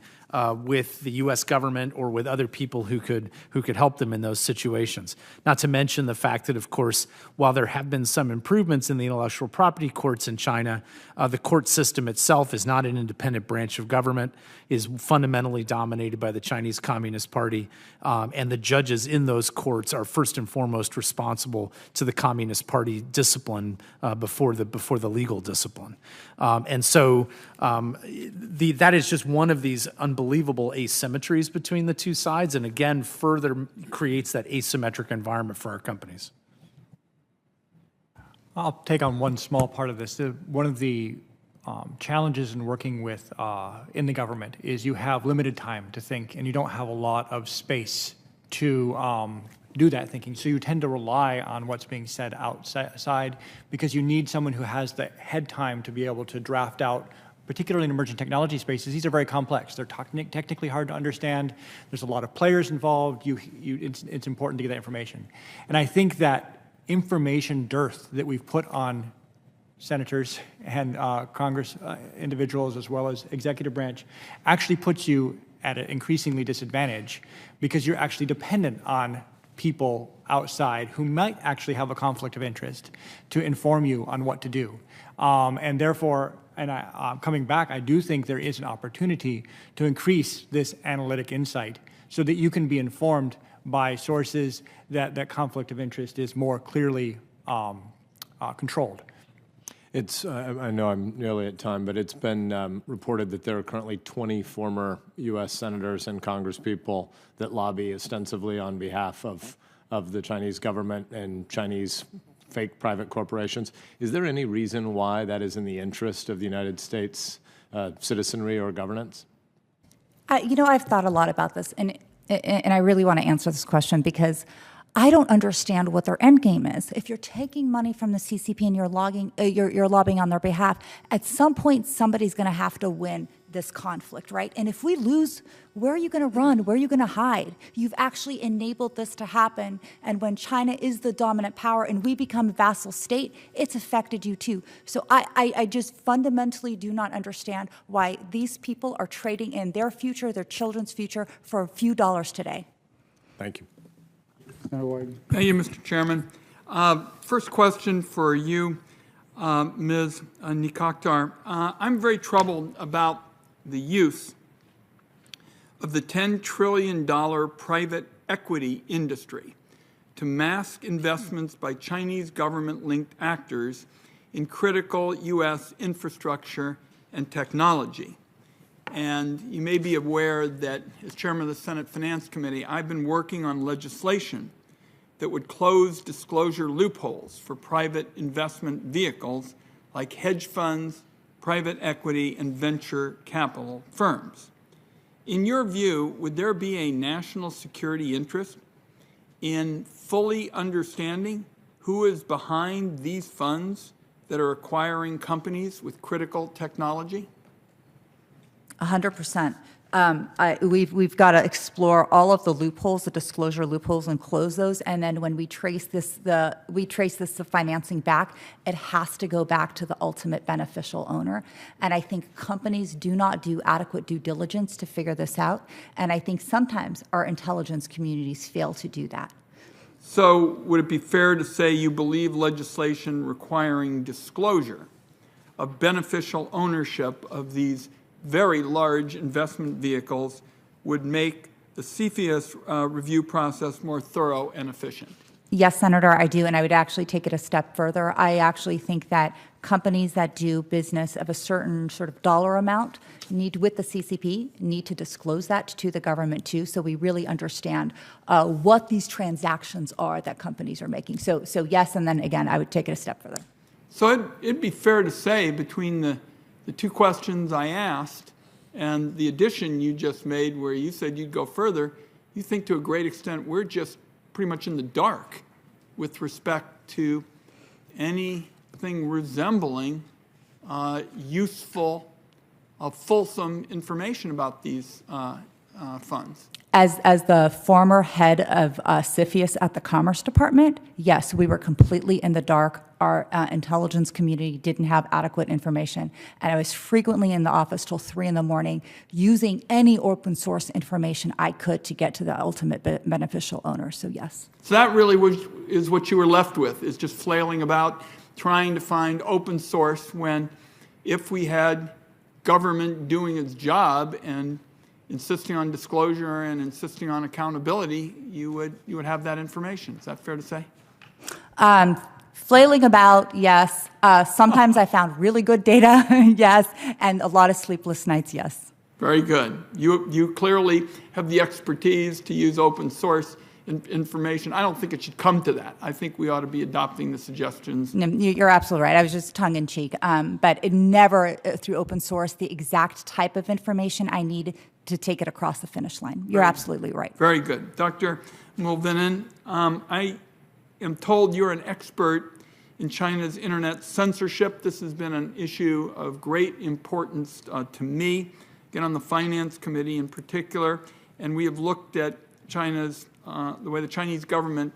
with the U.S. government or with other people who could help them in those situations. Not to mention the fact that, of course, while there have been some improvements in the intellectual property courts in China, the court system itself is not an independent branch of government, is fundamentally dominated by the Chinese Communist Party, and the judges in those courts are first and foremost responsible to the Communist Party discipline before the legal discipline. And so that is just one of these unbelievable asymmetries between the two sides, and again, further creates that asymmetric environment for our companies. I'll take on one small part of this. One of the challenges in working with in the government is you have limited time to think, and you don't have a lot of space to do that thinking. So you tend to rely on what's being said outside because you need someone who has the head time to be able to draft out, particularly in emerging technology spaces. These are very complex. They're technically hard to understand. There's a lot of players involved. It's important to get that information. And I think that information dearth that we've put on senators and Congress individuals as well as executive branch actually puts you at an increasingly disadvantage because you're actually dependent on people outside who might actually have a conflict of interest to inform you on what to do. And therefore, coming back, I do think there is an opportunity to increase this analytic insight so that you can be informed by sources that conflict of interest is more clearly controlled. I know I'm nearly at time, but it's been reported that there are currently 20 former U.S. senators and congresspeople that lobby ostensibly on behalf of the Chinese government and Chinese fake private corporations. Is there any reason why that is in the interest of the United States citizenry or governance? I've thought a lot about this, and I really want to answer this question because I don't understand what their end game is. If you're taking money from the CCP and you're lobbying on their behalf, at some point somebody's going to have to win this conflict, right? And if we lose, where are you going to run? Where are you going to hide? You've actually enabled this to happen. And when China is the dominant power and we become a vassal state, it's affected you too. So I just fundamentally do not understand why these people are trading in their future, their children's future, for a few dollars today. Thank you. Thank you, Mr. Chairman. First question for you, Ms. Nikaktar. I'm very troubled about the use of the $10 trillion private equity industry to mask investments by Chinese government-linked actors in critical U.S. infrastructure and technology. And you may be aware that, as chairman of the Senate Finance Committee, I've been working on legislation that would close disclosure loopholes for private investment vehicles like hedge funds, private equity, and venture capital firms. In your view, would there be a national security interest in fully understanding who is behind these funds that are acquiring companies with critical technology? 100%. We've got to explore all of the loopholes, the disclosure loopholes, and close those. And then when we trace the financing back, it has to go back to the ultimate beneficial owner. And I think companies do not do adequate due diligence to figure this out. And I think sometimes our intelligence communities fail to do that. So would it be fair to say you believe legislation requiring disclosure of beneficial ownership of these very large investment vehicles would make the CFIUS review process more thorough and efficient? Yes, Senator, I do, and I would actually take it a step further. I actually think that companies that do business of a certain sort of dollar amount with the CCP need to disclose that to the government too, so we really understand what these transactions are that companies are making. So yes, and then again, I would take it a step further. So it'd be fair to say between the two questions I asked and the addition you just made where you said you'd go further, you think to a great extent we're just pretty much in the dark with respect to anything resembling useful, fulsome information about these funds. As the former head of CFIUS at the Commerce Department, yes, we were completely in the dark. Our intelligence community didn't have adequate information. And I was frequently in the office till 3 in the morning using any open source information I could to get to the ultimate beneficial owner, so yes. So that really is what you were left with, is just flailing about, trying to find open source when if we had government doing its job and insisting on disclosure and insisting on accountability, you would have that information. Is that fair to say? Flailing about, yes. Sometimes I found really good data, yes, and a lot of sleepless nights, yes. Very good. You clearly have the expertise to use open source information. I don't think it should come to that. I think we ought to be adopting the suggestions. No, you're absolutely right. I was just tongue-in-cheek. But it never, through open source, the exact type of information I need to take it across the finish line. You're absolutely right. Very good. Dr. Mulvinen, I am told you're an expert in China's internet censorship. This has been an issue of great importance to me, again, on the Finance Committee in particular, and we have looked at China's, the way the Chinese government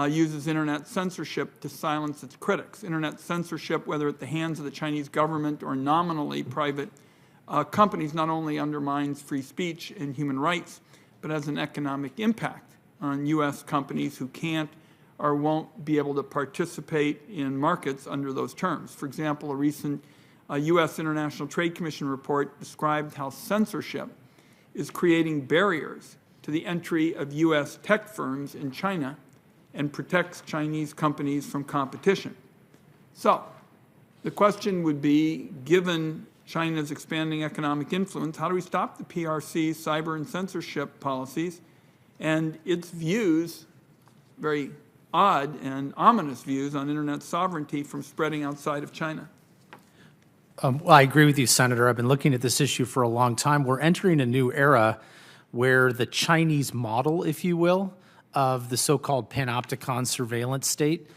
uses internet censorship to silence its critics. Internet censorship, whether at the hands of the Chinese government or nominally private companies, not only undermines free speech and human rights, but has an economic impact on U.S. companies who can't or won't be able to participate in markets under those terms. For example, a recent U.S. International Trade Commission report described how censorship is creating barriers to the entry of U.S. tech firms in China and protects Chinese companies from competition. So the question would be, given China's expanding economic influence, how do we stop the PRC's cyber and censorship policies and its views, very odd and ominous views on internet sovereignty, from spreading outside of China? Well, I agree with you, Senator. I've been looking at this issue for a long time. We're entering a new era where the Chinese model, if you will, of the so-called panopticon surveillance state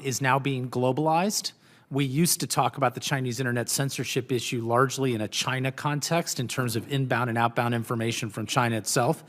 is now being globalized. We used to talk about the Chinese internet censorship issue largely in a China context in terms of inbound and outbound information from China itself.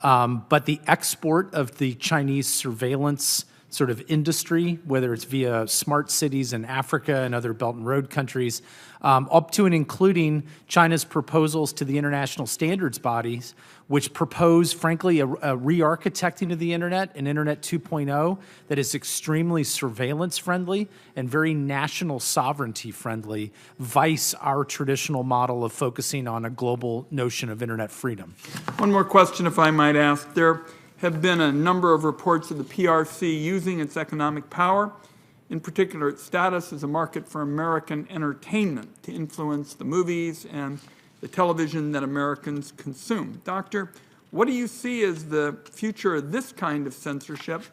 But the export of the Chinese surveillance sort of industry, whether it's via smart cities in Africa and other Belt and Road countries, up to and including China's proposals to the international standards bodies, which propose, frankly, a re-architecting of the internet, an internet 2.0 that is extremely surveillance-friendly and very national sovereignty-friendly, vice our traditional model of focusing on a global notion of internet freedom. One more question, if I might ask. There have been a number of reports of the PRC using its economic power, in particular its status as a market for American entertainment, to influence the movies and the television that Americans consume. Doctor, what do you see as the future of this kind of censorship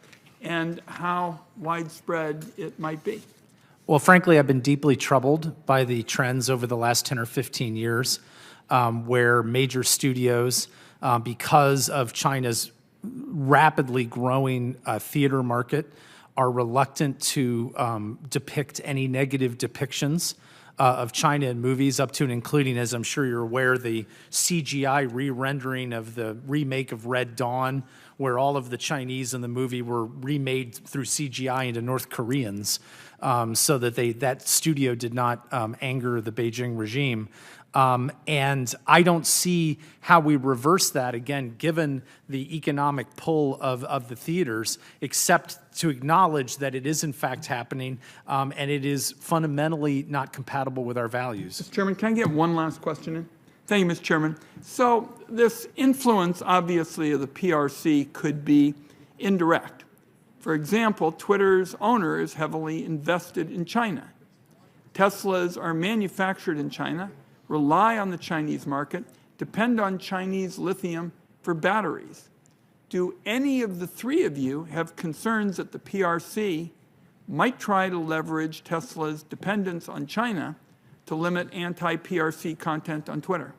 and how widespread it might be? Well, frankly, I've been deeply troubled by the trends over the last 10 or 15 years where major studios, because of China's rapidly growing theater market, are reluctant to depict any negative depictions of China in movies, up to and including, as I'm sure you're aware, the CGI re-rendering of the remake of Red Dawn, where all of the Chinese in the movie were remade through CGI into North Koreans, so that that studio did not anger the Beijing regime. And I don't see how we reverse that, again, given the economic pull of the theaters, except to acknowledge that it is in fact happening, and it is fundamentally not compatible with our values. Mr. Chairman, can I get one last question in? Thank you, Mr. Chairman. So this influence, obviously, of the PRC could be indirect. For example, Twitter's owner is heavily invested in China. Teslas are manufactured in China, rely on the Chinese market, depend on Chinese lithium for batteries. Do any of the three of you have concerns that the PRC might try to leverage Tesla's dependence on China to limit anti-PRC content on Twitter?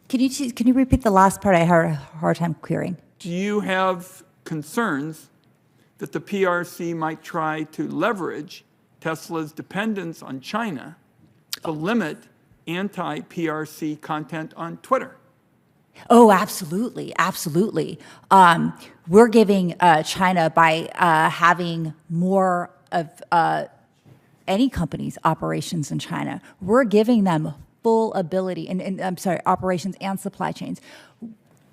Can you repeat the last part? I had a hard time clearing. Do you have concerns that the PRC might try to leverage Tesla's dependence on China to limit anti-PRC content on Twitter? Oh, absolutely, absolutely. We're giving China, by having more of any company's operations in China, we're giving them full ability, and I'm sorry, operations and supply chains.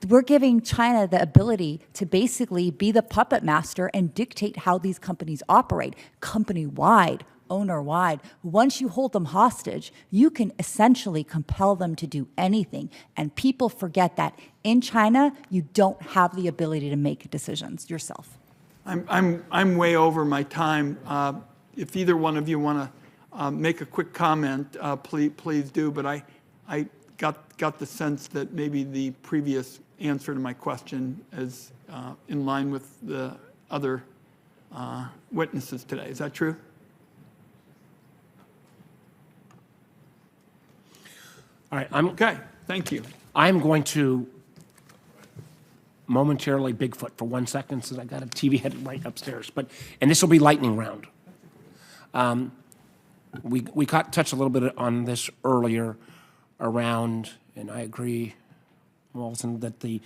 We're giving China the ability to basically be the puppet master and dictate how these companies operate, company-wide, owner-wide. Once you hold them hostage, you can essentially compel them to do anything. And people forget that in China, you don't have the ability to make decisions yourself. I'm way over my time. If either one of you want to make a quick comment, please do. But I got the sense that maybe the previous answer to my question is in line with the other witnesses today. Is that true? All right, okay. Thank you. I'm going to momentarily Bigfoot for 1 second, since I got a TV headed right upstairs. And this will be lightning round. We touched a little bit on this earlier around, and I agree, Walton, that the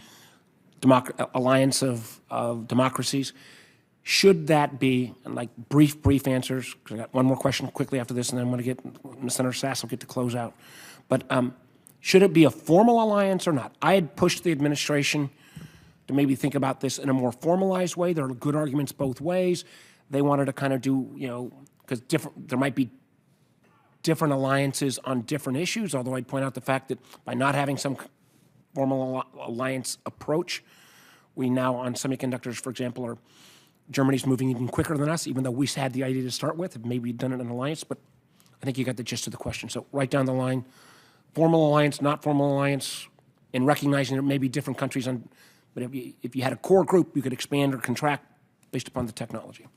alliance of democracies, should that be, and like brief answers, because I got one more question quickly after this, and then I'm going to get Senator Sass will get to close out. But should it be a formal alliance or not? I had pushed the administration to maybe think about this in a more formalized way. There are good arguments both ways. They wanted to kind of do, because there might be different alliances on different issues, although I'd point out the fact that by not having some formal alliance approach, we now on semiconductors, for example, Germany's moving even quicker than us, even though we had the idea to start with, have maybe done it in an alliance, but I think you got the gist of the question. So right down the line, formal alliance, not formal alliance, and recognizing there may be different countries on, but if you had a core group, you could expand or contract based upon the technology.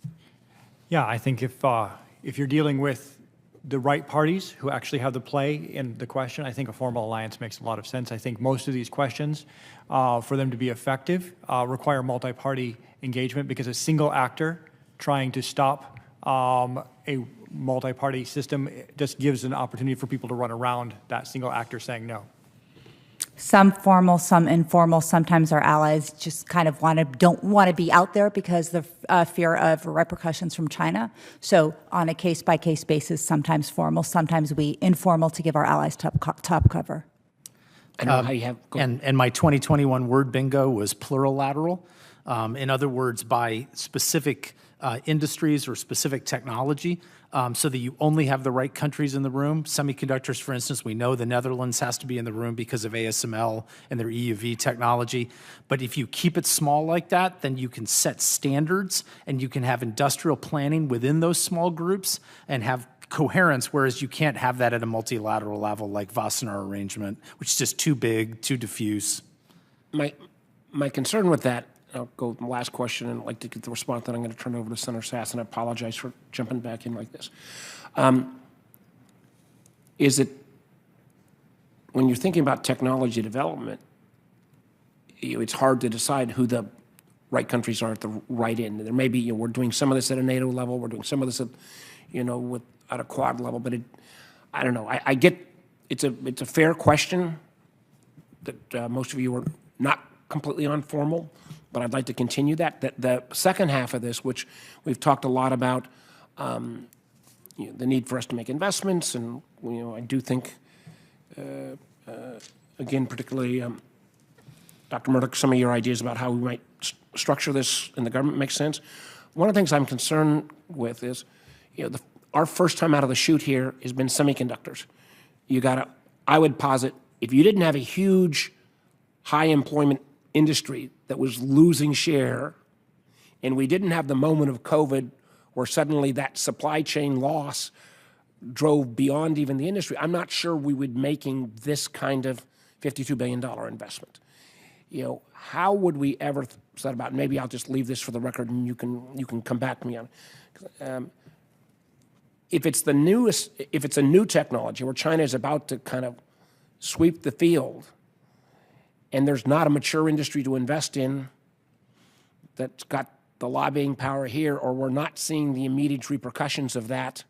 Yeah, I think if you're dealing with the right parties who actually have the play in the question, I think a formal alliance makes a lot of sense. I think most of these questions, for them to be effective, require multi-party engagement, because a single actor trying to stop a multi-party system just gives an opportunity for people to run around that single actor saying no. Some formal, some informal. Sometimes our allies just kind of don't want to be out there because of the fear of repercussions from China. So on a case-by-case basis, sometimes formal, sometimes we informal to give our allies top cover. I don't know how you have. And my 2021 word bingo was plurilateral. In other words, by specific industries or specific technology so that you only have the right countries in the room. Semiconductors, for instance, we know the Netherlands has to be in the room because of ASML and their EUV technology. But if you keep it small like that, then you can set standards and you can have industrial planning within those small groups and have coherence, whereas you can't have that at a multilateral level like Wassenaar arrangement, which is just too big, too diffuse. My concern with that, I'll go with the last question and I'd like to get the response, then I'm going to turn it over to Senator Sass, and I apologize for jumping back in like this. Is it, when you're thinking about technology development, it's hard to decide who the right countries are at the right end. There may be, we're doing some of this at a NATO level, we're doing some of this at, at a Quad level, but I don't know. I get, it's a fair question that most of you are not completely informal, but I'd like to continue that. The second half of this, which we've talked a lot about, the need for us to make investments, and I do think, again, particularly Dr. Murdoch, some of your ideas about how we might structure this in the government makes sense. One of the things I'm concerned with is, our first time out of the chute here has been semiconductors. I would posit, if you didn't have a huge, high employment industry that was losing share, and we didn't have the moment of COVID where suddenly that supply chain loss drove beyond even the industry, I'm not sure we would be making this kind of $52 billion investment. How would we ever set about, maybe I'll just leave this for the record and you can come back to me on it. If it's a new technology where China is about to kind of sweep the field, and there's not a mature industry to invest in that's got the lobbying power here, or we're not seeing the immediate repercussions of that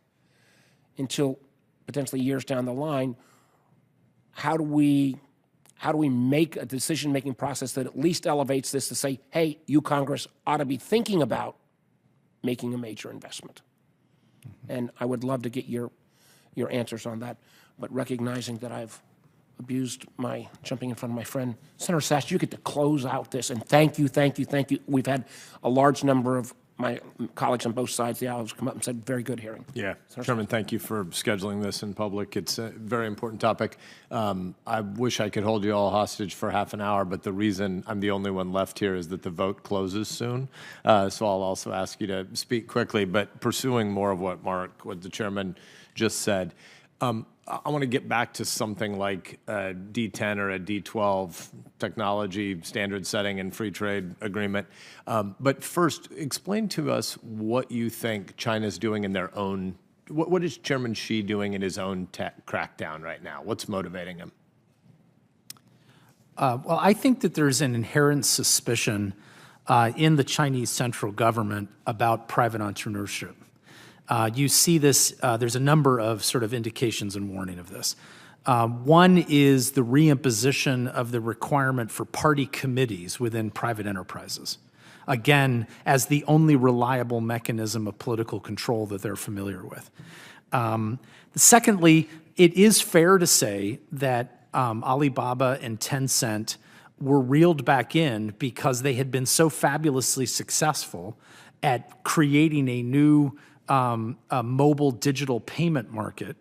until potentially years down the line, how do we make a decision-making process that at least elevates this to say, hey, you Congress ought to be thinking about making a major investment? And I would love to get your answers on that, but recognizing that I've abused my jumping in front of my friend. Senator Sass, you get to close out this, and thank you. We've had a large number of my colleagues on both sides of the aisle come up and said, very good hearing. Yeah, Chairman, thank you for scheduling this in public. It's a very important topic. I wish I could hold you all hostage for half an hour, but the reason I'm the only one left here is that the vote closes soon. So I'll also ask you to speak quickly, but pursuing more of what the Chairman just said, I want to get back to something like a D10 or a D12 technology standard setting and free trade agreement. But first, explain to us what you think China's doing in their own, what is Chairman Xi doing in his own tech crackdown right now? What's motivating him? Well, I think that there's an inherent suspicion in the Chinese central government about private entrepreneurship. You see this, there's a number of sort of indications and warning of this. One is the reimposition of the requirement for party committees within private enterprises, again, as the only reliable mechanism of political control that they're familiar with. Secondly, it is fair to say that Alibaba and Tencent were reeled back in because they had been so fabulously successful at creating a new a mobile digital payment market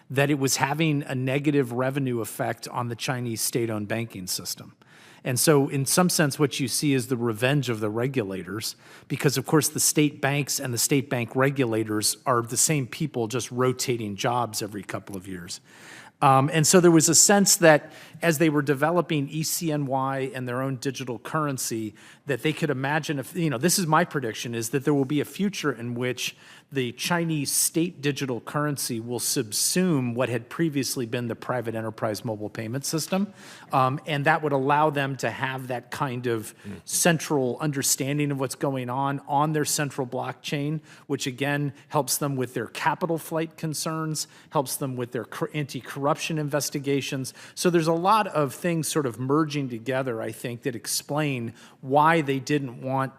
that it was having a negative revenue effect on the Chinese state-owned banking system. And so in some sense, what you see is the revenge of the regulators, because of course the state banks and the state bank regulators are the same people just rotating jobs every couple of years. And so there was a sense that as they were developing ECNY and their own digital currency, that they could imagine if, this is my prediction, is that there will be a future in which the Chinese state digital currency will subsume what had previously been the private enterprise mobile payment system. And that would allow them to have that kind of central understanding of what's going on their central blockchain, which again helps them with their capital flight concerns, helps them with their anti-corruption investigations. So there's a lot of things sort of merging together, I think, that explain why they didn't want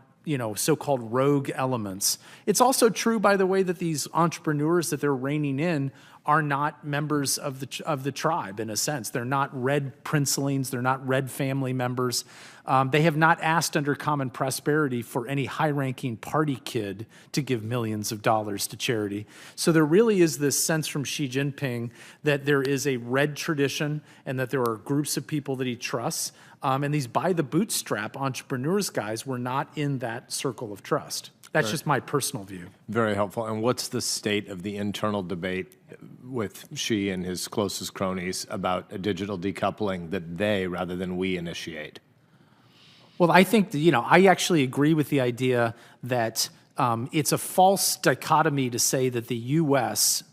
so-called rogue elements. It's also true, by the way, that these entrepreneurs that they're reining in are not members of the tribe, in a sense. They're not red princelings. They're not red family members. They have not asked under Common Prosperity for any high-ranking party kid to give millions of dollars to charity. So there really is this sense from Xi Jinping that there is a red tradition and that there are groups of people that he trusts. And these by-the-bootstrap entrepreneurs guys were not in that circle of trust. That's just my personal view. Very helpful. And what's the state of the internal debate with Xi and his closest cronies about a digital decoupling that they, rather than we, initiate? Well, I think that, I actually agree with the idea that it's a false dichotomy to say that the U.S.,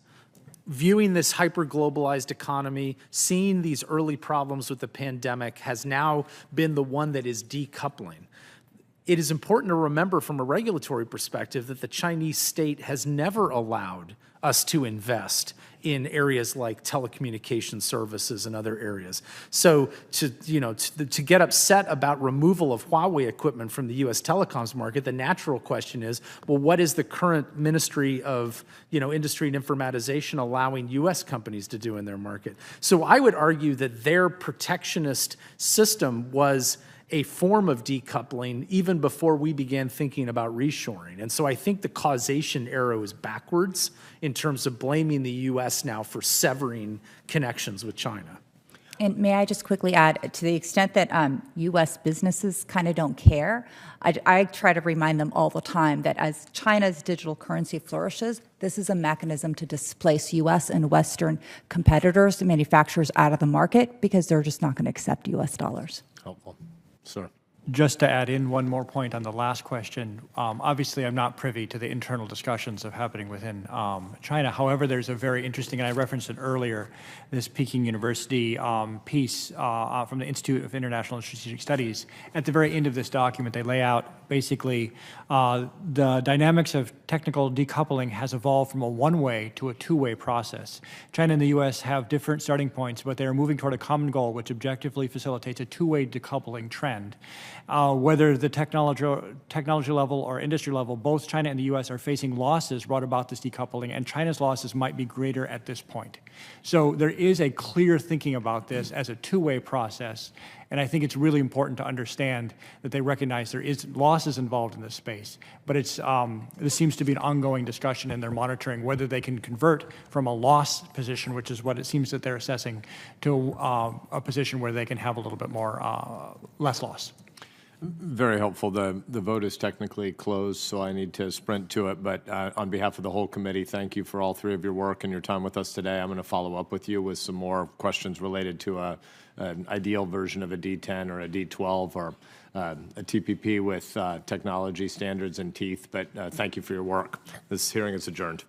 viewing this hyper-globalized economy, seeing these early problems with the pandemic, has now been the one that is decoupling. It is important to remember from a regulatory perspective that the Chinese state has never allowed us to invest in areas like telecommunication services and other areas. So to get upset about removal of Huawei equipment from the U.S. telecoms market, the natural question is, well, what is the current Ministry of Industry and Informatization allowing U.S. companies to do in their market? So I would argue that their protectionist system was a form of decoupling even before we began thinking about reshoring. And so I think the causation arrow is backwards in terms of blaming the U.S. now for severing connections with China. And may I just quickly add, to the extent that U.S. businesses kind of don't care, I try to remind them all the time that as China's digital currency flourishes, this is a mechanism to displace U.S. and Western competitors and manufacturers out of the market because they're just not going to accept U.S. dollars. Helpful. Sir. Just to add in one more point on the last question, obviously I'm not privy to the internal discussions of happening within China. However, there's a very interesting, and I referenced it earlier, this Peking University piece from the Institute of International and Strategic Studies. At the very end of this document, they lay out basically the dynamics of technical decoupling has evolved from a one-way to a two-way process. China and the U.S. have different starting points, but they are moving toward a common goal which objectively facilitates a two-way decoupling trend. Whether the technology level or industry level, both China and the U.S. are facing losses brought about this decoupling, and China's losses might be greater at this point. So there is a clear thinking about this as a two-way process, and I think it's really important to understand that they recognize there is losses involved in this space, but this seems to be an ongoing discussion, and they're monitoring whether they can convert from a loss position, which is what it seems that they're assessing, to a position where they can have a little bit more less loss. Very helpful. The vote is technically closed, so I need to sprint to it. But on behalf of the whole committee, thank you for all three of your work and your time with us today. I'm going to follow up with you with some more questions related to an ideal version of a D10 or a D12 or a TPP with technology standards and teeth. But thank you for your work. This hearing is adjourned.